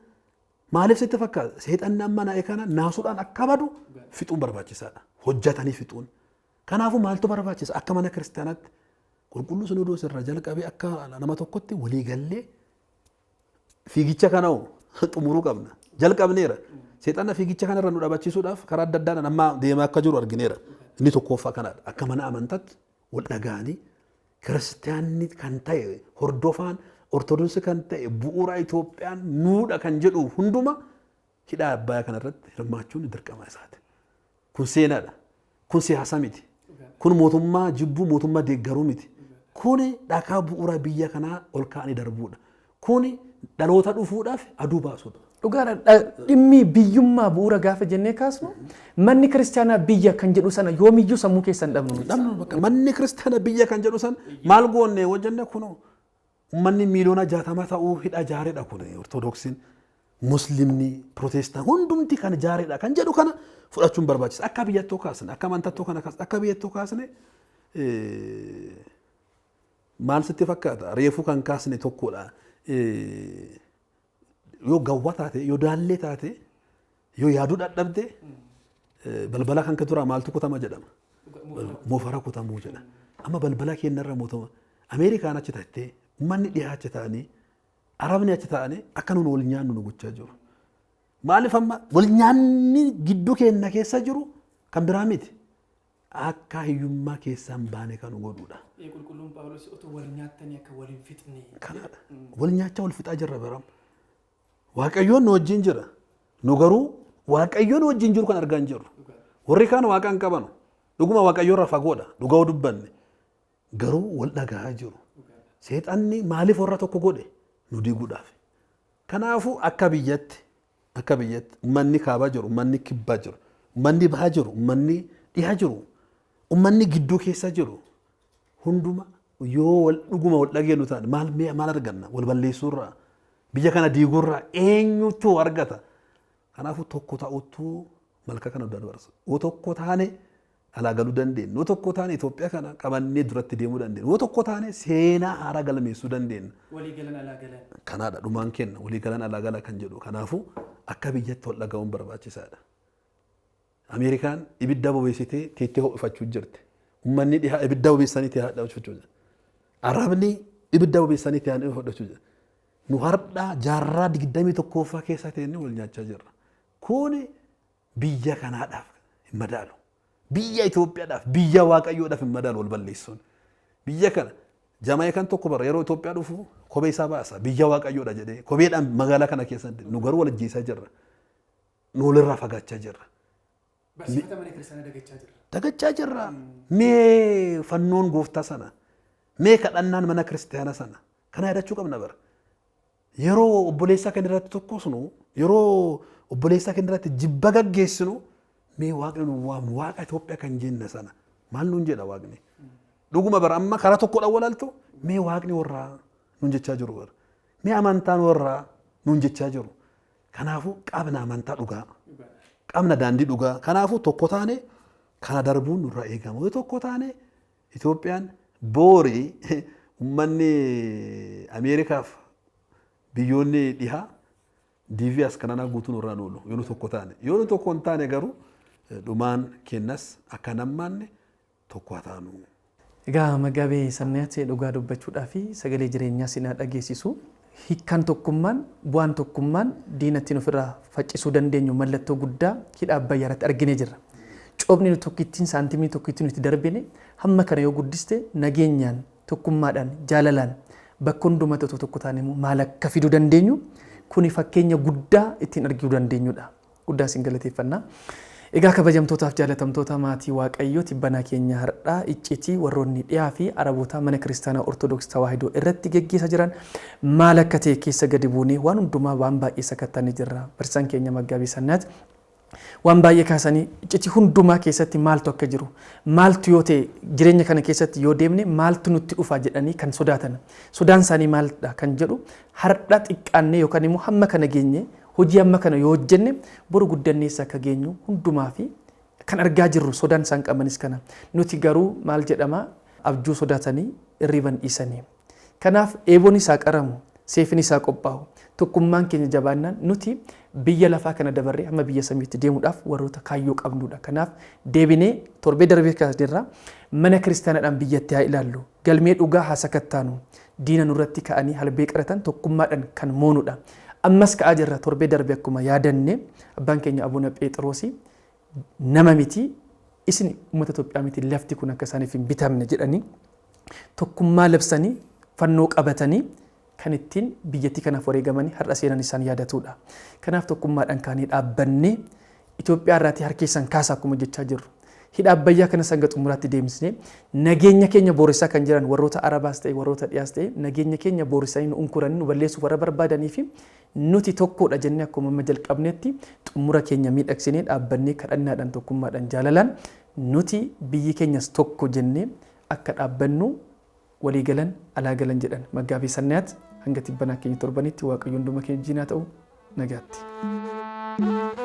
[SPEAKER 1] maaliif sitti fakkaata? Seexanni amma naa'e kana naasuudhaan akka badu fixuun barbaachisaadha. Hojjetanii fixuun. Kanaafuu maaltu barbaachisa? Akka mana kiristaanaatti qulqulluu Sinodoos irraa jalqabee akka nama tokkotti walii gallee fiigicha kana xumuruu qabna. Jalqabneera. Seexanna fiigicha kanarra nu dhaabachisuudhaaf karaa adda addaan amma deemaa akka jiru argineera. Inni tokkoffaa kanaadha. Akka mana amantaatti wal dhagaanii kiristaanni kan ta'e hordofaan Ortodoksii kan ta'e bu'uura Itoophiyaan nuudha kan jedhu hunduma hidha Abbayyaa kanarratti hirmaachuun dirqama isaati. Kun seenaadha. Kun siyaasa miti. Kun mootummaa jibbuu mootummaa deeggaruu miti. Kun dhakaa bu'uura biyya kanaa ol kaa'anii darbuudha. Kun dhaloota dhufuudhaaf aduu baasuudha.
[SPEAKER 2] Dhugaadha. Dhimmi biyyummaa bu'uura gaafa jennee kaasnu manni kiristaanaa biyya kan jedhu sana yoomiyyuu sammuu keessan dhabnu.
[SPEAKER 1] Manni kiristaanaa biyya kan jedhu sana maal goonne wajjannee kunoo ummanni miliyoona 60 ta'uu hidha jaareedha kun Ortodoksiin Muslimni Protestaan hundumti kan jaareedha kan jedhu kana fudhachuun barbaachisa. Akka biyyattoo kaasne akka amantattoo kana kaasne akka biyyattoo kaasne maal sitti fakkaata? Reefuu kan kaasne tokkodha. yoo gawwa taate yoo daallee taate yoo yaaduu dadhabde balbala kan duraa maaltu kutama jedhama. Moofara kutamuu jedha. Amma balbala keenyarra mootama Ameerikaan achi taatee uummanni dhiyaa achi ta'anii Arabni achi ta'anii akka nuun wal nyaannu nu gochaa jiru. Maaliif amma wal nyaanni gidduu keenya keessa jiru kan biraa miti. Akka hiyyummaa keessaa hin baane kan godhuudha.
[SPEAKER 2] Qulqulluun Phaawulos otoo wal nyaattanii akka wal hin fixne.
[SPEAKER 1] Kanaadha. Wal nyaachaa wal fixaa jirra baram. Waaqayyoon nu wajjin jira. Nu garuu Waaqayyoon wajjin jiru kan argaa hin jirru. Warri kaan waaqa hin qabanu. Dhuguma Waaqayyoorraa fagoodha. Dhugaa dubbanne. Garuu wal dhagaa jiru. Seexanni maaliif warra tokko godhe? Nu diiguudhaaf. Kanaafuu akka biyyatti uummanni kaabaa jiru, uummanni kibbaa jiru, uummanni bahaa jiru, uummanni dhiyaa jiru, uummanni gidduu keessa jiru hunduma yoo dhuguma wal dhageenu ta'an maal arganna? Wal balleessuurraa biyya kana diiguurraa eenyutu argata? Kanaafuu tokko ta'utu malka kana dabarsa. Yoo tokko taane alaa galuu dandeenya. Yoo tokko taane Itoophiyaa kana qabannee duratti deemuu dandeenya. Yoo tokko taane seenaa haaraa galmeessuu dandeenya.
[SPEAKER 2] Walii galan alaa galan.
[SPEAKER 1] Kanaadha dhumaan kenna walii galan alaa gala kan jedhu. Kanaafuu akka biyyatti wal dhagahuun barbaachisaadha. Ameerikaan ibidda bobeessitee teettee ho'ifachuu jirti. Uummanni dhihaa ibidda bobeessanii teehaa ho'ifachuu jira. Arabni ibidda bobeessanii teehaa ho'ifachuu jira. Nu har'a jaarraa 21ffaa keessa teennee wal nyaachaa jirra. Kuni biyya kanaadhaaf hin madaalu. Biyya Itoophiyaadhaaf biyya Waaqayyoodhaaf hin madaalu wal balleessuun. Biyya kana Jamaayikaan tokko bara yeroo Itoophiyaa dhufu kophee isaa baasa biyya Waaqayyoodha jedhee kopheedhaan magaalaa kana keessatti nu garuu wal ajjeesaa jirra. Nu walirraa fagaachaa jirra.
[SPEAKER 2] Barsiifata mana kiristaanaa dagachaa jirra.
[SPEAKER 1] Dagachaa jirra. Mee fannoon gooftaa sana mee kadhannaan mana kiristaanaa sana kana yaadachuu qabna bara. Yeroo obboleessaa kan irratti tokkosnu yeroo obboleessaa kan irratti jibba gaggeessinu mee waaqni nu waamnu waaqa Itoophiyaa kan jenne sana maal nuun jedha waaqni. Dhuguma bara amma karaa tokkodhaan walaaltu mee waaqni warraa nuun jechaa jiru bara. Mee amantaan warraa nuun jechaa jiru. Kanaafuu qabna amantaa dhugaa. Qabna daandii dhugaa. Kanaafuu tokko taane kana darbuun nurraa eegama. Yoo tokko taane Itoophiyaan boorii uummanni Ameerikaaf biyyoonni dhihaa diivii as kananaa guutuun irraa oolu yoo nu tokko taane. Yoo nu tokko hin taane garuu dhumaan kennas akka nammaanne tokko haa taanu.
[SPEAKER 2] Egaa Magaabee Sannayaatti dhugaa dubbachuudhaa fi sagalee jireenyaa sinaa dhageessisu hiikkaan tokkummaan bu'aan tokkummaan diinatti ofirraa faccisuu dandeenyu mallattoo guddaa hidha Abbayyaa irratti arginee jirra. Coobni nu tokkittiin saantimii tokkittiin nuti darbine hamma kana yoo guddiste nageenyaan tokkummaadhaan jaalalaan bakka hundumatti otoo tokko taane immoo maal akka fiduu dandeenyu kuni fakkeenya guddaa ittiin arguu dandeenyudha. Guddaa isin galateeffannaa. Egaa kabajamtootaaf jaalatamtoota maatii Waaqayyoo tibbanaa keenya har'aa iccitii warroonni dhiyaa fi araboota mana kiristaanaa Ortodoksii Tawaahidoo irratti geggeessaa jiran maal akka ta'e keessa gadi buunee waan hundumaa waan baay'ee sakattanii jirra. Barsiisaan keenya Magaabee Sannayaatti waan baay'ee kaasanii iccitii hundumaa keessatti maaltu akka jiru maaltu yoo ta'e jireenya kana keessatti yoo deemne maaltu nutti dhufa jedhanii kan sodaatan sodaan isaanii maalidha kan jedhu har'a xiqqaannee yookaan immoo hamma kana geenye hojii amma kana yoo hojjenne boru guddanneessa akka geenyu hundumaa fi kan argaa jirru sodaan isaan qabanis kana nuti garuu maal jedhama abjuu sodaatanii irriban dhiisanii kanaaf eeboon isaa qaramu seefin isaa qophaa'u tokkummaan keenya jabaannaan nuti biyya lafaa kana dabarree amma biyya samiitti deemuudhaaf warroota kaayyoo qabnudha. Kanaaf deebinee torbee darbee kaasneerra mana kiristaanaadhaan biyyatti haa ilaallu galmee dhugaa haa sakattaanu diina nurratti ka'anii halbee qaratan tokkummaadhaan kan moonudha. Ammas ka'aa jirra torbee darbee akkuma yaadanne abbaan keenya Abuna Phexroosii nama miti isin uummata Itoophiyaa miti lafti kun akka isaaniif hin bitamne jedhanii tokkummaa labsanii fannoo qabatanii kan ittiin biyyattii kanaaf wareegamanii har'a seenan isaan yaadatudha. Kanaaf tokkummaadhaan kaanii dhaabbannee Itoophiyaa irraatii harkeessan kaasaa akkuma jechaa jirru. Hidha Abbayyaa kana sanga xumuraatti deemsisnee nageenya keenya booressaa kan jiran warroota Arabaas ta'e warroota dhiyaas ta'e nageenya keenya booressanii nu unkuranii nu balleessuuf warra barbaadanii fi nuti tokkodha jennee akkuma amma jalqabnetti xumura keenya miidhagsinee dhaabbannee kadhannaadhaan tokkummaadhaan jaalalaan nuti biyyi keenyas tokko jennee akka dhaabbannu walii galan alaa galan jedhan Magaabee Sannayaatti hanga tibbanaa keenya torbanitti Waaqayyoon hunduma keenya wajjin haa ta'u nagaatti.